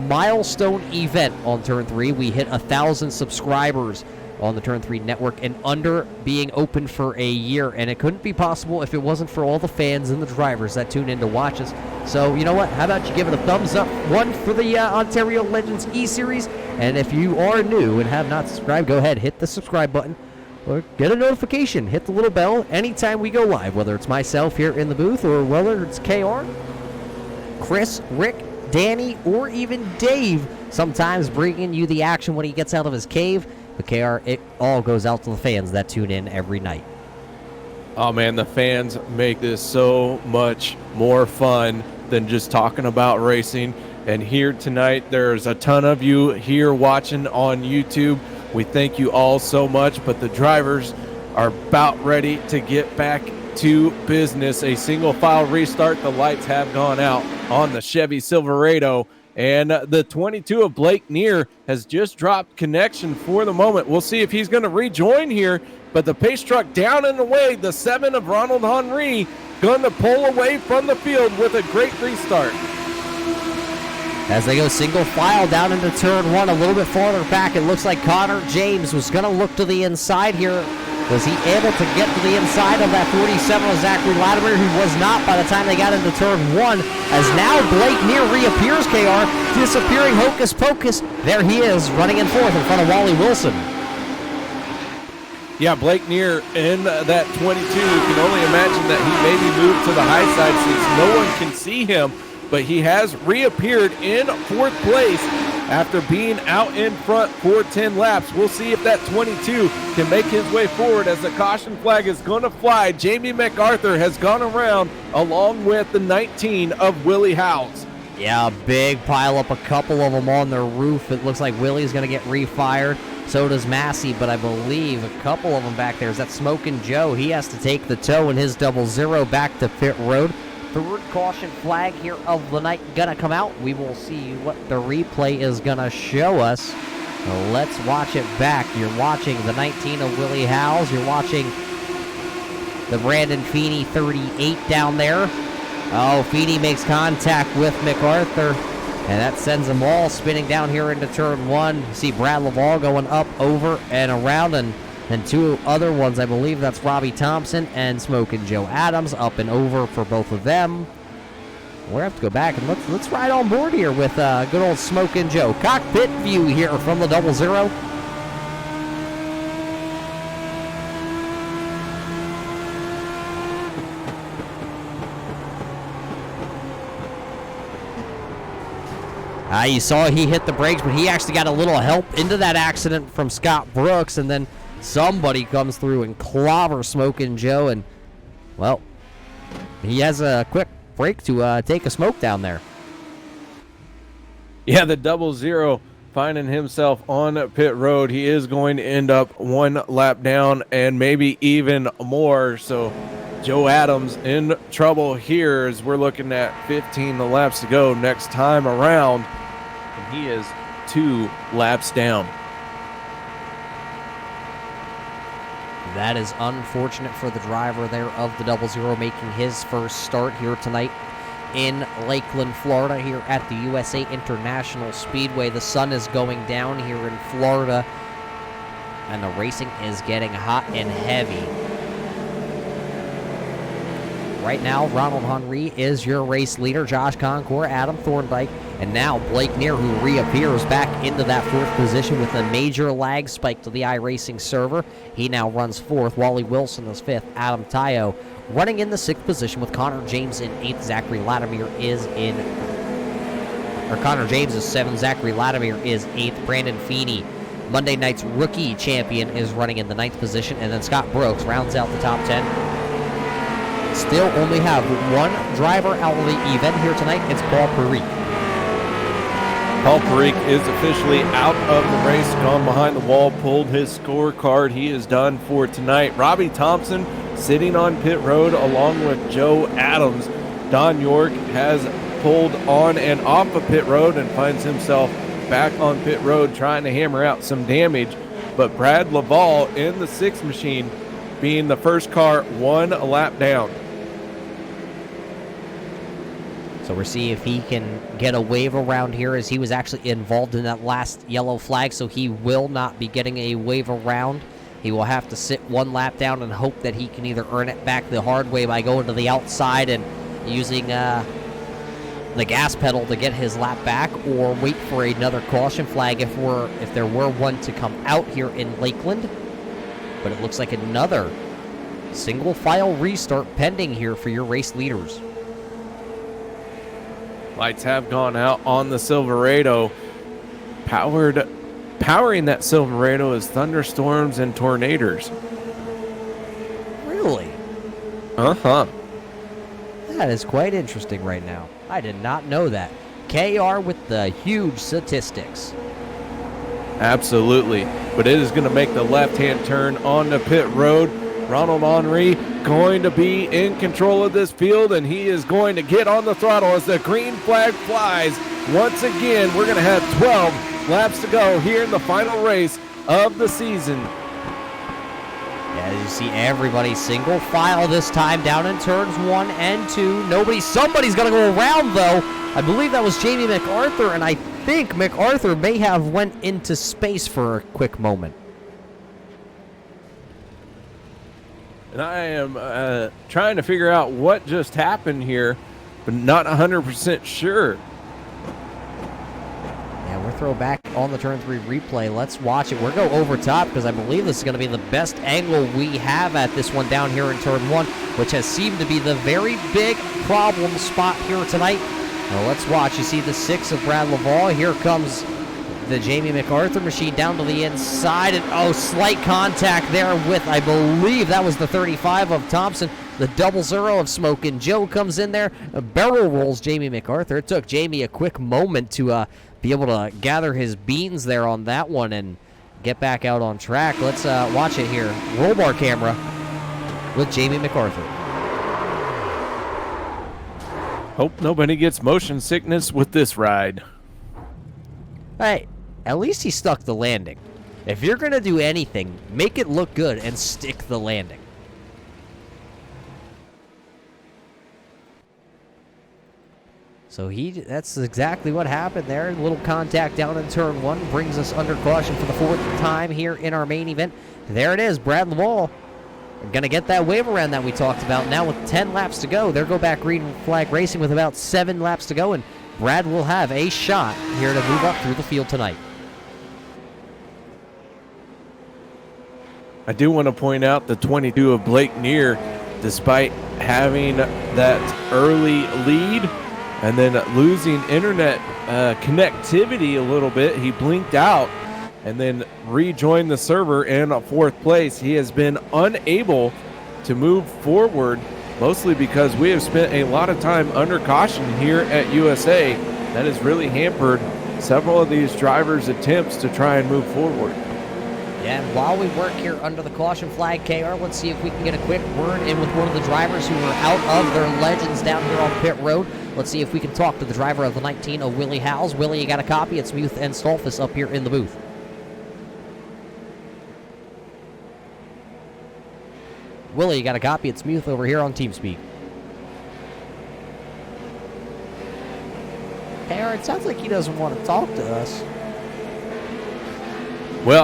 milestone event on Turn 3. We hit 1,000 subscribers on the Turn 3 Network and under being open for a year. And it couldn't be possible if it wasn't for all the fans and the drivers that tune in to watch us. So, you know what? How about you give it a thumbs up, one for the Ontario Legends E-Series. And if you are new and have not subscribed, go ahead, hit the subscribe button. Or get a notification, hit the little bell anytime we go live, whether it's myself here in the booth or whether it's KR, Chris, Rick, Danny, or even Dave, sometimes bringing you the action when he gets out of his cave. But KR, it all goes out to the fans that tune in every night. Oh, man, the fans make this so much more fun than just talking about racing. And here tonight, there's a ton of you here watching on YouTube. We thank you all so much, but the drivers are about ready to get back to business. A single file restart. The lights have gone out on the Chevy Silverado, And the 22 of Blake Neer has just dropped connection for the moment. We'll see if he's going to rejoin here. But the pace truck down and away, the 7 of Ronald Henry, going to pull away from the field with a great restart. As they go single file down into turn 1, a little bit farther back, it looks like Connor James was going to look to the inside here. Was he able to get to the inside of that 47 of Zachary Latimer, who was not by the time they got into turn 1, as now Blake Neer reappears, KR, disappearing hocus pocus. There he is, running in fourth in front of Wally Wilson. Yeah, Blake Neer in that 22. You can only imagine that he maybe moved to the high side since no one can see him. But he has reappeared in fourth place after being out in front for 10 laps. We'll see if that 22 can make his way forward as the caution flag is going to fly. Jamie MacArthur has gone around along with the 19 of Willie Howes. Yeah, a big pile up, a couple of them on their roof. It looks like Willie's going to get refired. So does Massey, but I believe a couple of them back there is that Smokin' Joe. He has to take the tow in his 00 back to pit road. Third caution flag here of the night gonna come out. We will see what the replay is gonna show us. Let's watch it back. You're watching the 19 of Willie Howes. You're watching the Brandon Feeney 38 down there. Oh, Feeney makes contact with MacArthur, and that sends them all spinning down here into turn 1. You see Brad Laval going up, over, and around, and two other ones, I believe that's Robbie Thompson and Smokin' Joe Adams, up and over for both of them. We'll have to go back and let's ride on board here with good old Smokin' Joe. Cockpit view here from the 00. You saw he hit the brakes, but he actually got a little help into that accident from Scott Brooks, and then somebody comes through and clobbers Smokin' Joe, and, well, he has a quick break to take a smoke down there. Yeah, the 00 finding himself on pit road. He is going to end up one lap down and maybe even more. So Joe Adams in trouble here as we're looking at 15 laps to go next time around. And he is 2 laps down. That is unfortunate for the driver there of the 00, making his first start here tonight in Lakeland, Florida, here at the USA International Speedway. The sun is going down here in Florida, and the racing is getting hot and heavy. Right now, Ronald Henry is your race leader, Josh Concour, Adam Thorndike, and now Blake Neer, who reappears back into that 4th position with a major lag spike to the iRacing server. He now runs 4th. Wally Wilson is 5th. Adam Tayo running in the 6th position with Connor James in 8th. Zachary Latimer is in, or Connor James is 7th. Zachary Latimer is 8th. Brandon Feeney, Monday night's rookie champion, is running in the 9th position, and then Scott Brooks rounds out the top 10. Still only have one driver out of the event here tonight. It's Paul Perique. Paul Perique is officially out of the race, gone behind the wall, pulled his scorecard. He is done for tonight. Robbie Thompson sitting on pit road along with Joe Adams. Don York has pulled on and off of pit road and finds himself back on pit road trying to hammer out some damage. But Brad Laval in the 6th machine being the first car 1 lap down. So we're seeing if he can get a wave around here, as he was actually involved in that last yellow flag, so he will not be getting a wave around. He will have to sit 1 lap down and hope that he can either earn it back the hard way by going to the outside and using the gas pedal to get his lap back, or wait for another caution flag if there were one to come out here in Lakeland. But it looks like another single file restart pending here for your race leaders. Lights have gone out on the Silverado. Powering that Silverado is thunderstorms and tornadoes. Really? Uh-huh. That is quite interesting right now. I did not know that. KR with the huge statistics. Absolutely. But it is going to make the left-hand turn on the pit road. Ronald Henry going to be in control of this field, and he is going to get on the throttle as the green flag flies. Once again, we're going to have 12 laps to go here in the final race of the season. Yeah, as you see everybody single file this time down in turns 1 and 2. Somebody's going to go around, though. I believe that was Jamie MacArthur, and I think MacArthur may have went into space for a quick moment. And I am trying to figure out what just happened here, but not 100% sure. Yeah, we'll throw back on the turn 3 replay. Let's watch it. We'll go over top because I believe this is going to be the best angle we have at this one down here in turn 1, which has seemed to be the very big problem spot here tonight. Now let's watch. You see the 6 of Brad Laval. Here comes the Jamie MacArthur machine down to the inside, and slight contact there with, I believe that was the 35 of Thompson. The 00 of Smokin' Joe comes in there, barrel rolls Jamie MacArthur. It took Jamie a quick moment to be able to gather his beans there on that one and get back out on track. Let's watch it here. Roll bar camera with Jamie MacArthur. Hope nobody gets motion sickness with this ride. Hey, at least he stuck the landing. If you're going to do anything, make it look good and stick the landing. So that's exactly what happened there. A little contact down in turn 1 brings us under caution for the 4th time here in our main event. There it is, Brad Laval. Going to get that wave around that we talked about. Now with 10 laps to go, there go back green flag racing with about 7 laps to go, and Brad will have a shot here to move up through the field tonight. I do want to point out the 22 of Blake Neer, despite having that early lead and then losing internet connectivity a little bit, he blinked out and then rejoined the server in 4th place. He has been unable to move forward, mostly because we have spent a lot of time under caution here at USA. That has really hampered several of these drivers' attempts to try and move forward. Yeah, and while we work here under the caution flag, KR, let's see if we can get a quick word in with one of the drivers who are out of their legends down here on pit road. Let's see if we can talk to the driver of the 19 of Willie Howes. Willie, you got a copy? It's Muth and Stolfus up here in the booth. Willie, you got a copy? It's Muth over here on TeamSpeak. KR, it sounds like he doesn't want to talk to us. Well,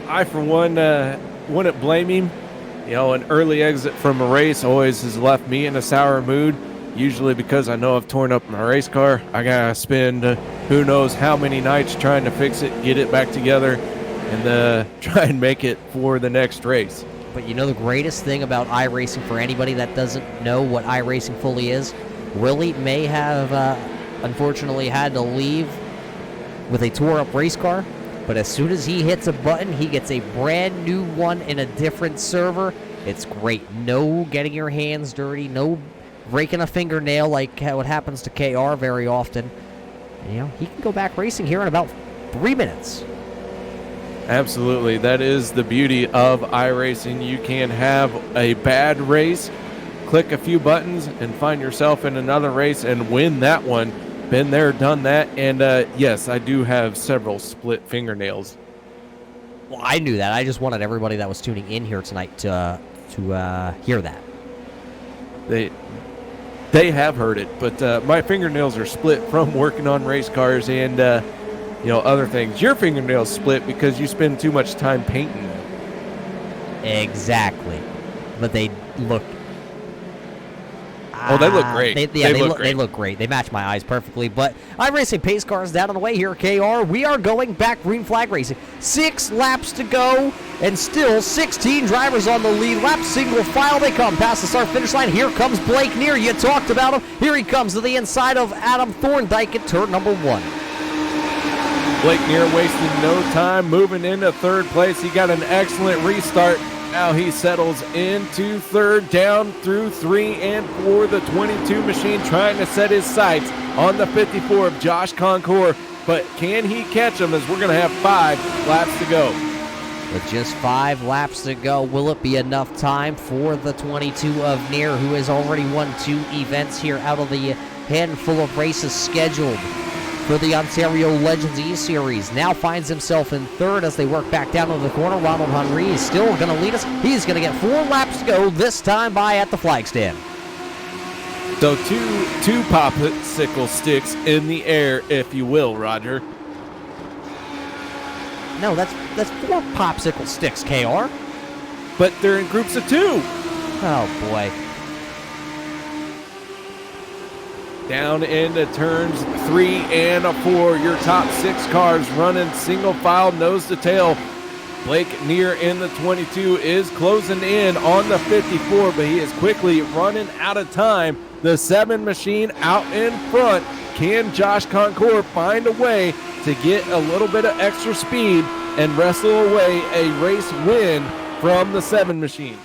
I for one, wouldn't blame him. You know, an early exit from a race always has left me in a sour mood, usually because I know I've torn up my race car. I got to spend who knows how many nights trying to fix it, get it back together, and try and make it for the next race. But you know the greatest thing about iRacing, for anybody that doesn't know what iRacing fully is, Willie may have unfortunately had to leave with a tore-up race car, but as soon as he hits a button, he gets a brand new one in a different server. It's great. No getting your hands dirty, no breaking a fingernail like what happens to KR very often. And, you know, he can go back racing here in about 3 minutes. Absolutely. That is the beauty of iRacing. You can have a bad race, click a few buttons, and find yourself in another race and win that one. Been there, done that. And yes, I do have several split fingernails. Well, I knew that. I just wanted everybody that was tuning in here tonight to hear that. They have heard it, but my fingernails are split from working on race cars and other things. Your fingernails split because you spend too much time painting them. Exactly. But they look... they look great. They look great. They match my eyes perfectly. But iRacing pace cars down on the way here, KR. We are going back green flag racing. 6 laps to go, and still 16 drivers on the lead lap. Single file, they come past the start finish line. Here comes Blake Neer. You talked about him. Here he comes to the inside of Adam Thorndike at turn number 1. Blake Neer wasting no time, moving into 3rd place. He got an excellent restart. Now he settles into 3rd, down through 3 and 4. The 22 machine trying to set his sights on the 54 of Josh Concour. But can he catch him as we're going to have 5 laps to go? With just 5 laps to go, will it be enough time for the 22 of Near, who has already won 2 events here out of the handful of races scheduled for the Ontario Legends E-Series? Now finds himself in 3rd as they work back down to the corner. Ronald Henry is still going to lead us. He's going to get 4 laps to go, this time by at the flag stand. So two popsicle sticks in the air, if you will, Roger. No, that's 4 popsicle sticks, KR. But they're in groups of 2. Oh, boy. Down into turns 3 and 4. Your top 6 cars running single file, nose to tail. Blake Neer in the 22 is closing in on the 54, but he is quickly running out of time. The 7 machine out in front. Can Josh Concours find a way to get a little bit of extra speed and wrestle away a race win from the 7 machine?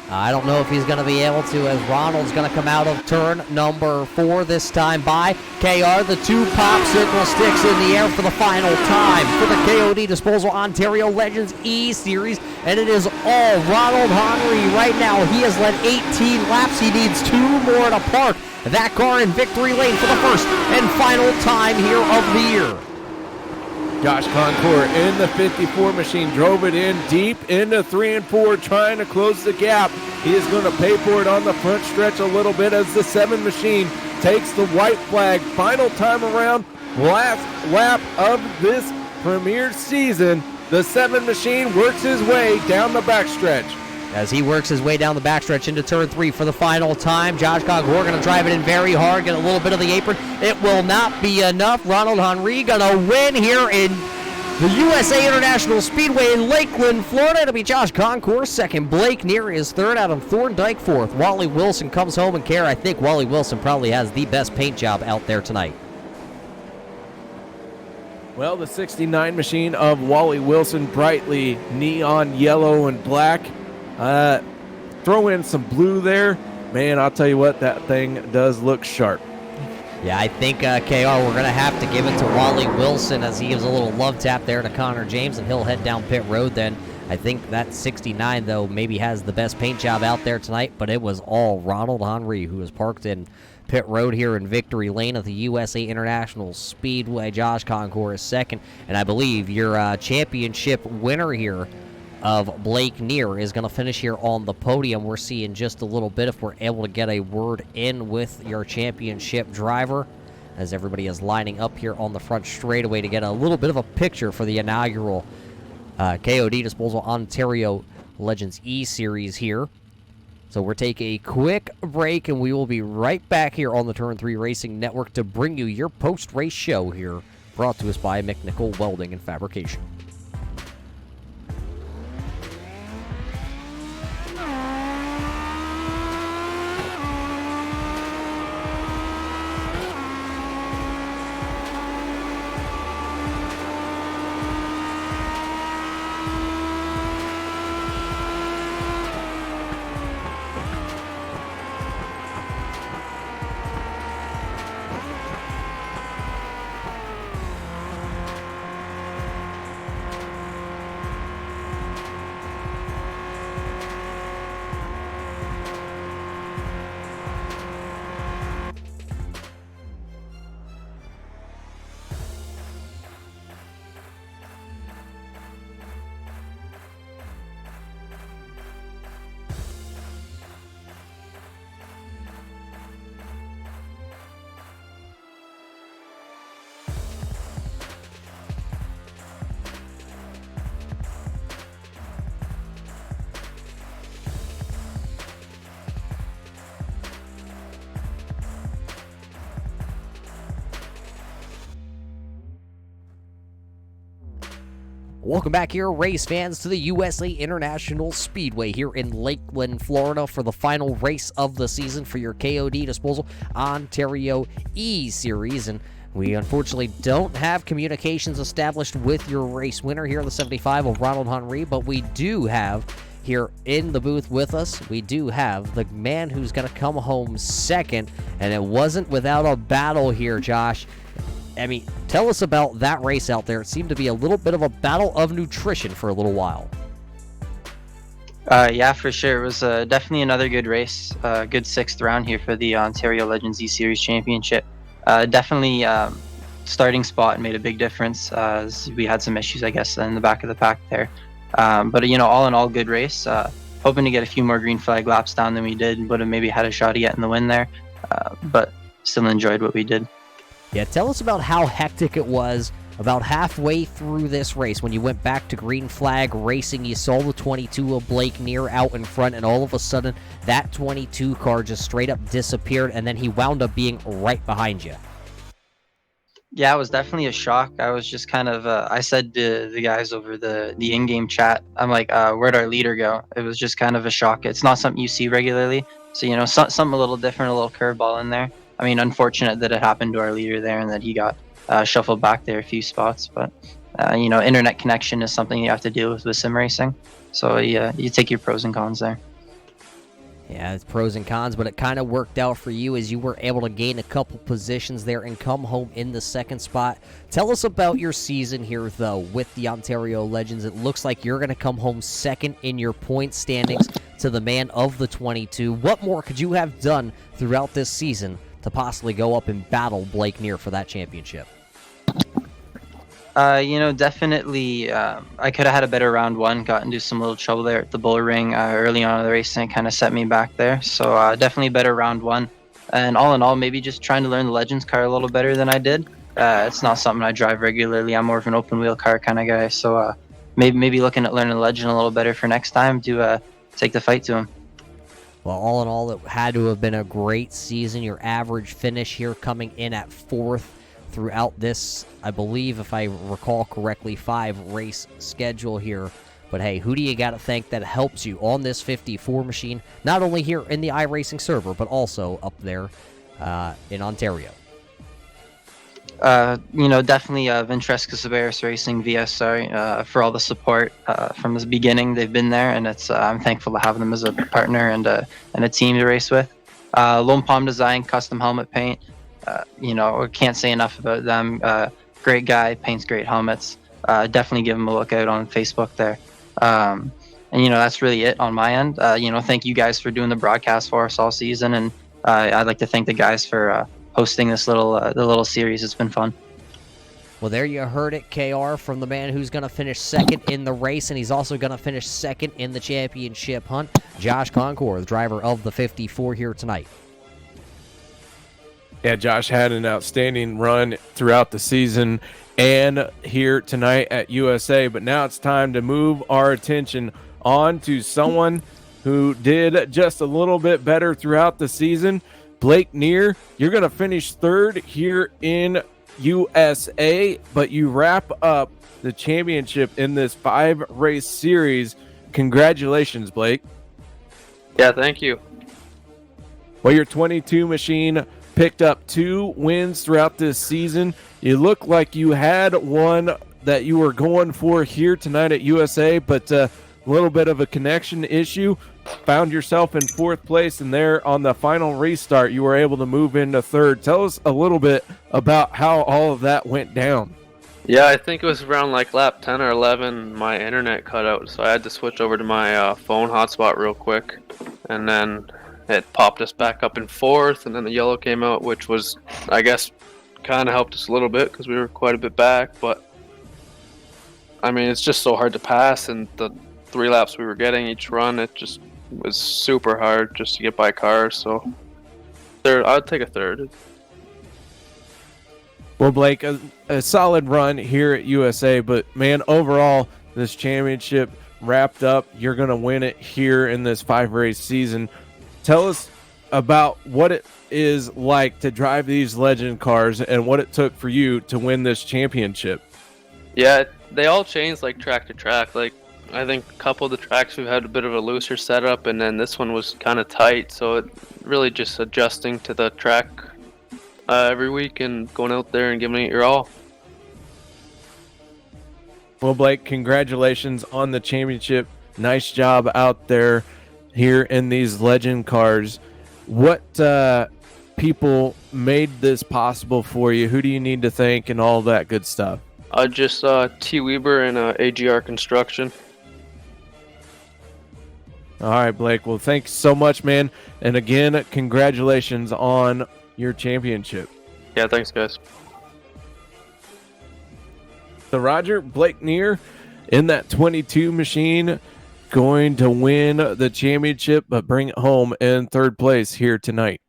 I don't know if he's going to be able to, as Ronald's going to come out of turn number 4 this time by KR. The 2 popsicle sticks in the air for the final time for the KOD Disposal Ontario Legends E-Series, and it is all Ronald Henry right now. He has led 18 laps. He needs 2 more to park that car in victory lane for the first and final time here of the year. Josh Concours in the 54 machine drove it in deep into 3 and 4, trying to close the gap. He is going to pay for it on the front stretch a little bit as the 7 machine takes the white flag. Final time around, last lap of this premier season. The 7 machine works his way down the backstretch. As he works his way down the backstretch into turn 3 for the final time, Josh Concours going to drive it in very hard, get a little bit of the apron. It will not be enough. Ronald Henry going to win here in the USA International Speedway in Lakeland, Florida. It'll be Josh Concours second. Blake Neer is third. Adam Thorndike fourth. Wally Wilson comes home and care. I think Wally Wilson probably has the best paint job out there tonight. Well, the 69 machine of Wally Wilson, brightly neon yellow and black. Throw in some blue there. Man, I'll tell you what, that thing does look sharp. Yeah, I think, KR, we're going to have to give it to Wally Wilson as he gives a little love tap there to Connor James, and he'll head down pit road then. I think that 69, though, maybe has the best paint job out there tonight, but it was all Ronald Henry who was parked in pit road here in victory lane at the USA International Speedway. Josh Concours is second, and I believe your championship winner here of Blake Neer is going to finish here on the podium. We're seeing just a little bit if we're able to get a word in with your championship driver, as everybody is lining up here on the front straightaway to get a little bit of a picture for the inaugural KOD Disposal Ontario Legends E-Series here. So we're taking a quick break, and we will be right back here on the Turn 3 Racing Network to bring you your post-race show here, brought to us by McNichol Welding and Fabrication. Welcome back here, race fans, to the USA International Speedway here in Lakeland, Florida for the final race of the season for your KOD Disposal Ontario E-Series. And we unfortunately don't have communications established with your race winner here in the 75 of Ronald Henry, but we do have here in the booth with us, we do have the man who's going to come home second, and it wasn't without a battle here, Josh. I mean, tell us about that race out there. It seemed to be a little bit of a battle of nutrition for a little while. Yeah, for sure. It was definitely another good race. Good sixth round here for the Ontario Legends eSeries Championship. Definitely starting spot made a big difference. As we had some issues, I guess, in the back of the pack there. But all in all, good race. Hoping to get a few more green flag laps down than we did. Would have maybe had a shot at getting the win there. But still enjoyed what we did. Yeah, tell us about how hectic it was about halfway through this race when you went back to green flag racing. You saw the 22 of Blake Neer out in front, and all of a sudden that 22 car just straight up disappeared, and then he wound up being right behind you. Yeah, it was definitely a shock. I was just kind of, I said to the guys over the in-game chat, I'm like, where'd our leader go? It was just kind of a shock. It's not something you see regularly. So, something a little different, a little curveball in there. I mean, unfortunate that it happened to our leader there and that he got shuffled back there a few spots. But, internet connection is something you have to deal with sim racing. So, yeah, you take your pros and cons there. Yeah, it's pros and cons, but it kind of worked out for you as you were able to gain a couple positions there and come home in the second spot. Tell us about your season here, though, with the Ontario Legends. It looks like you're going to come home second in your point standings to the man of the 22. What more could you have done throughout this season to possibly go up and battle Blake Neer for that championship? Definitely, I could have had a better round one, got into some little trouble there at the bull ring early on in the race, and it kind of set me back there. So definitely better round one. And all in all, maybe just trying to learn the Legends car a little better than I did. It's not something I drive regularly. I'm more of an open wheel car kind of guy. So maybe looking at learning the Legend a little better for next time to take the fight to him. Well, all in all, it had to have been a great season. Your average finish here coming in at 4th throughout this, I believe, if I recall correctly, 5-race schedule here. But hey, who do you got to thank that helps you on this 54 machine, not only here in the iRacing server, but also up there in Ontario? Definitely Ventresca Saberis Racing VSR for all the support from the beginning. They've been there, and I'm thankful to have them as a partner and a team to race with. Lone Palm Design, custom helmet paint. I can't say enough about them. Great guy, paints great helmets. Definitely give him a look out on Facebook there. And that's really it on my end. Thank you guys for doing the broadcast for us all season, and I'd like to thank the guys for hosting this little series. It's been fun. Well, there you heard it, KR, from the man who's going to finish second in the race, and he's also going to finish second in the championship hunt, Josh Concord, the driver of the 54 here tonight. Yeah, Josh had an outstanding run throughout the season and here tonight at USA, but now it's time to move our attention on to someone who did just a little bit better throughout the season. Blake Neer, you're going to finish 3rd here in USA, but you wrap up the championship in this 5-race series. Congratulations, Blake. Yeah, thank you. Well, your 22 machine picked up 2 wins throughout this season. You look like you had one that you were going for here tonight at USA, but a little bit of a connection issue. Found yourself in 4th place, and there on the final restart, you were able to move into 3rd. Tell us a little bit about how all of that went down. Yeah, I think it was around like lap 10 or 11, my internet cut out, so I had to switch over to my phone hotspot real quick, and then it popped us back up in 4th, and then the yellow came out, which was, I guess, kind of helped us a little bit because we were quite a bit back. But I mean, it's just so hard to pass, and the 3 laps we were getting each run, it just was super hard just to get by cars. So I'd take a 3rd. Well, Blake, a solid run here at USA, but man, overall, this championship wrapped up. You're going to win it here in this 5-race season. Tell us about what it is like to drive these legend cars and what it took for you to win this championship. Yeah, they all changed like track to track. Like, I think a couple of the tracks we've had a bit of a looser setup, and then this one was kind of tight, so it really just adjusting to the track every week and going out there and giving it your all. Well, Blake, congratulations on the championship. Nice job out there here in these legend cars. What people made this possible for you? Who do you need to thank and all that good stuff? Just T. Weber and AGR Construction. All right, Blake. Well, thanks so much, man. And again, congratulations on your championship. Yeah, thanks, guys. So, Roger, Blake Neer in that 22 machine going to win the championship, but bring it home in third place here tonight.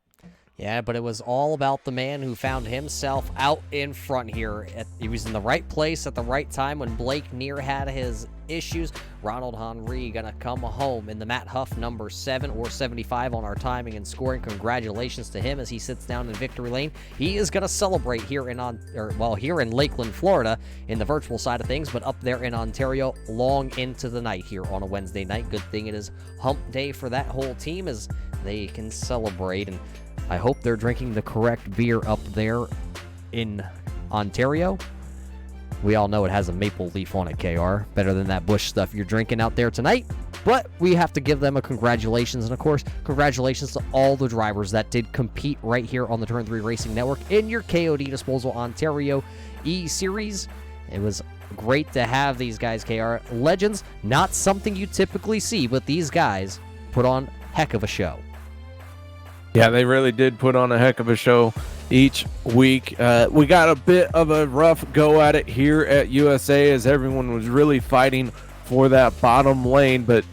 Yeah, but it was all about the man who found himself out in front here. He was in the right place at the right time when Blake Neer had his issues. Ronald Henry going to come home in the Matt Huff number 7 or 75 on our timing and scoring. Congratulations to him as he sits down in victory lane. He is going to celebrate here here in Lakeland, Florida in the virtual side of things, but up there in Ontario long into the night here on a Wednesday night. Good thing it is hump day for that whole team as they can celebrate, and I hope they're drinking the correct beer up there in Ontario. We all know it has a maple leaf on it, KR. Better than that Bush stuff you're drinking out there tonight. But we have to give them a congratulations. And, of course, congratulations to all the drivers that did compete right here on the Turn 3 Racing Network in your KOD Disposal Ontario eSeries. It was great to have these guys, KR. Legends, not something you typically see, but these guys put on heck of a show. Yeah, they really did put on a heck of a show each week. We got a bit of a rough go at it here at USA as everyone was really fighting for that bottom lane. But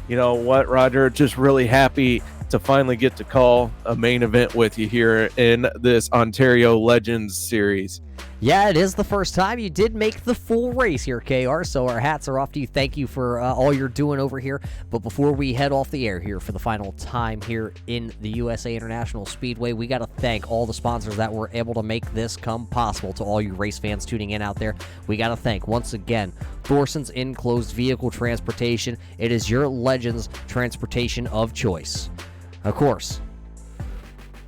you know what, Roger? Just really happy to finally get to call a main event with you here in this Ontario Legends series. Yeah, it is the first time. You did make the full race here, KR, so our hats are off to you. Thank you for all you're doing over here. But before we head off the air here for the final time here in the USA International Speedway, we got to thank all the sponsors that were able to make this come possible. To all you race fans tuning in out there, we got to thank, once again, Thorson's Enclosed Vehicle Transportation. It is your Legends transportation of choice. Of course,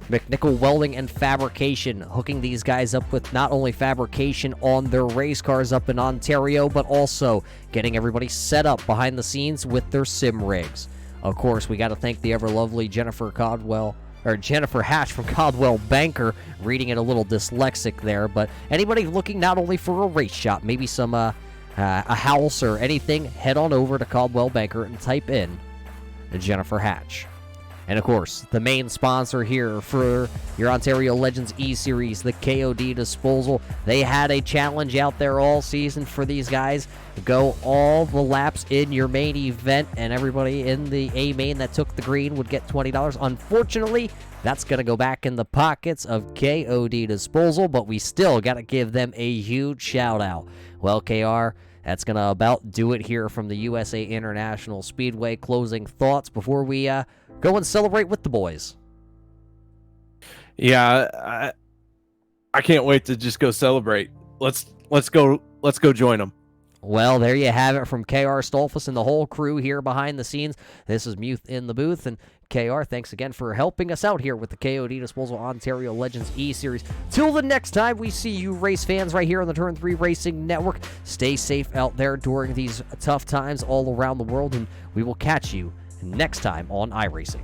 McNichol Welding and Fabrication, hooking these guys up with not only fabrication on their race cars up in Ontario, but also getting everybody set up behind the scenes with their sim rigs. Of course, we got to thank the ever lovely Jennifer Hatch from Caldwell Banker, reading it a little dyslexic there, but anybody looking not only for a race shop, maybe some a house or anything, head on over to Caldwell Banker and type in Jennifer Hatch. And, of course, the main sponsor here for your Ontario Legends eSeries, the KOD Disposal. They had a challenge out there all season for these guys. Go all the laps in your main event, and everybody in the A main that took the green would get $20. Unfortunately, that's going to go back in the pockets of KOD Disposal, but we still got to give them a huge shout-out. Well, KR, that's going to about do it here from the USA International Speedway. Closing thoughts before we go and celebrate with the boys. Yeah, I can't wait to just go celebrate. Let's go join them. Well, there you have it from KR Stolfus and the whole crew here behind the scenes. This is Muth in the booth, and KR, thanks again for helping us out here with the KOD Disposal Ontario Legends eSeries. Till the next time we see you race fans right here on the Turn 3 Racing Network, stay safe out there during these tough times all around the world, and we will catch you next time on iRacing.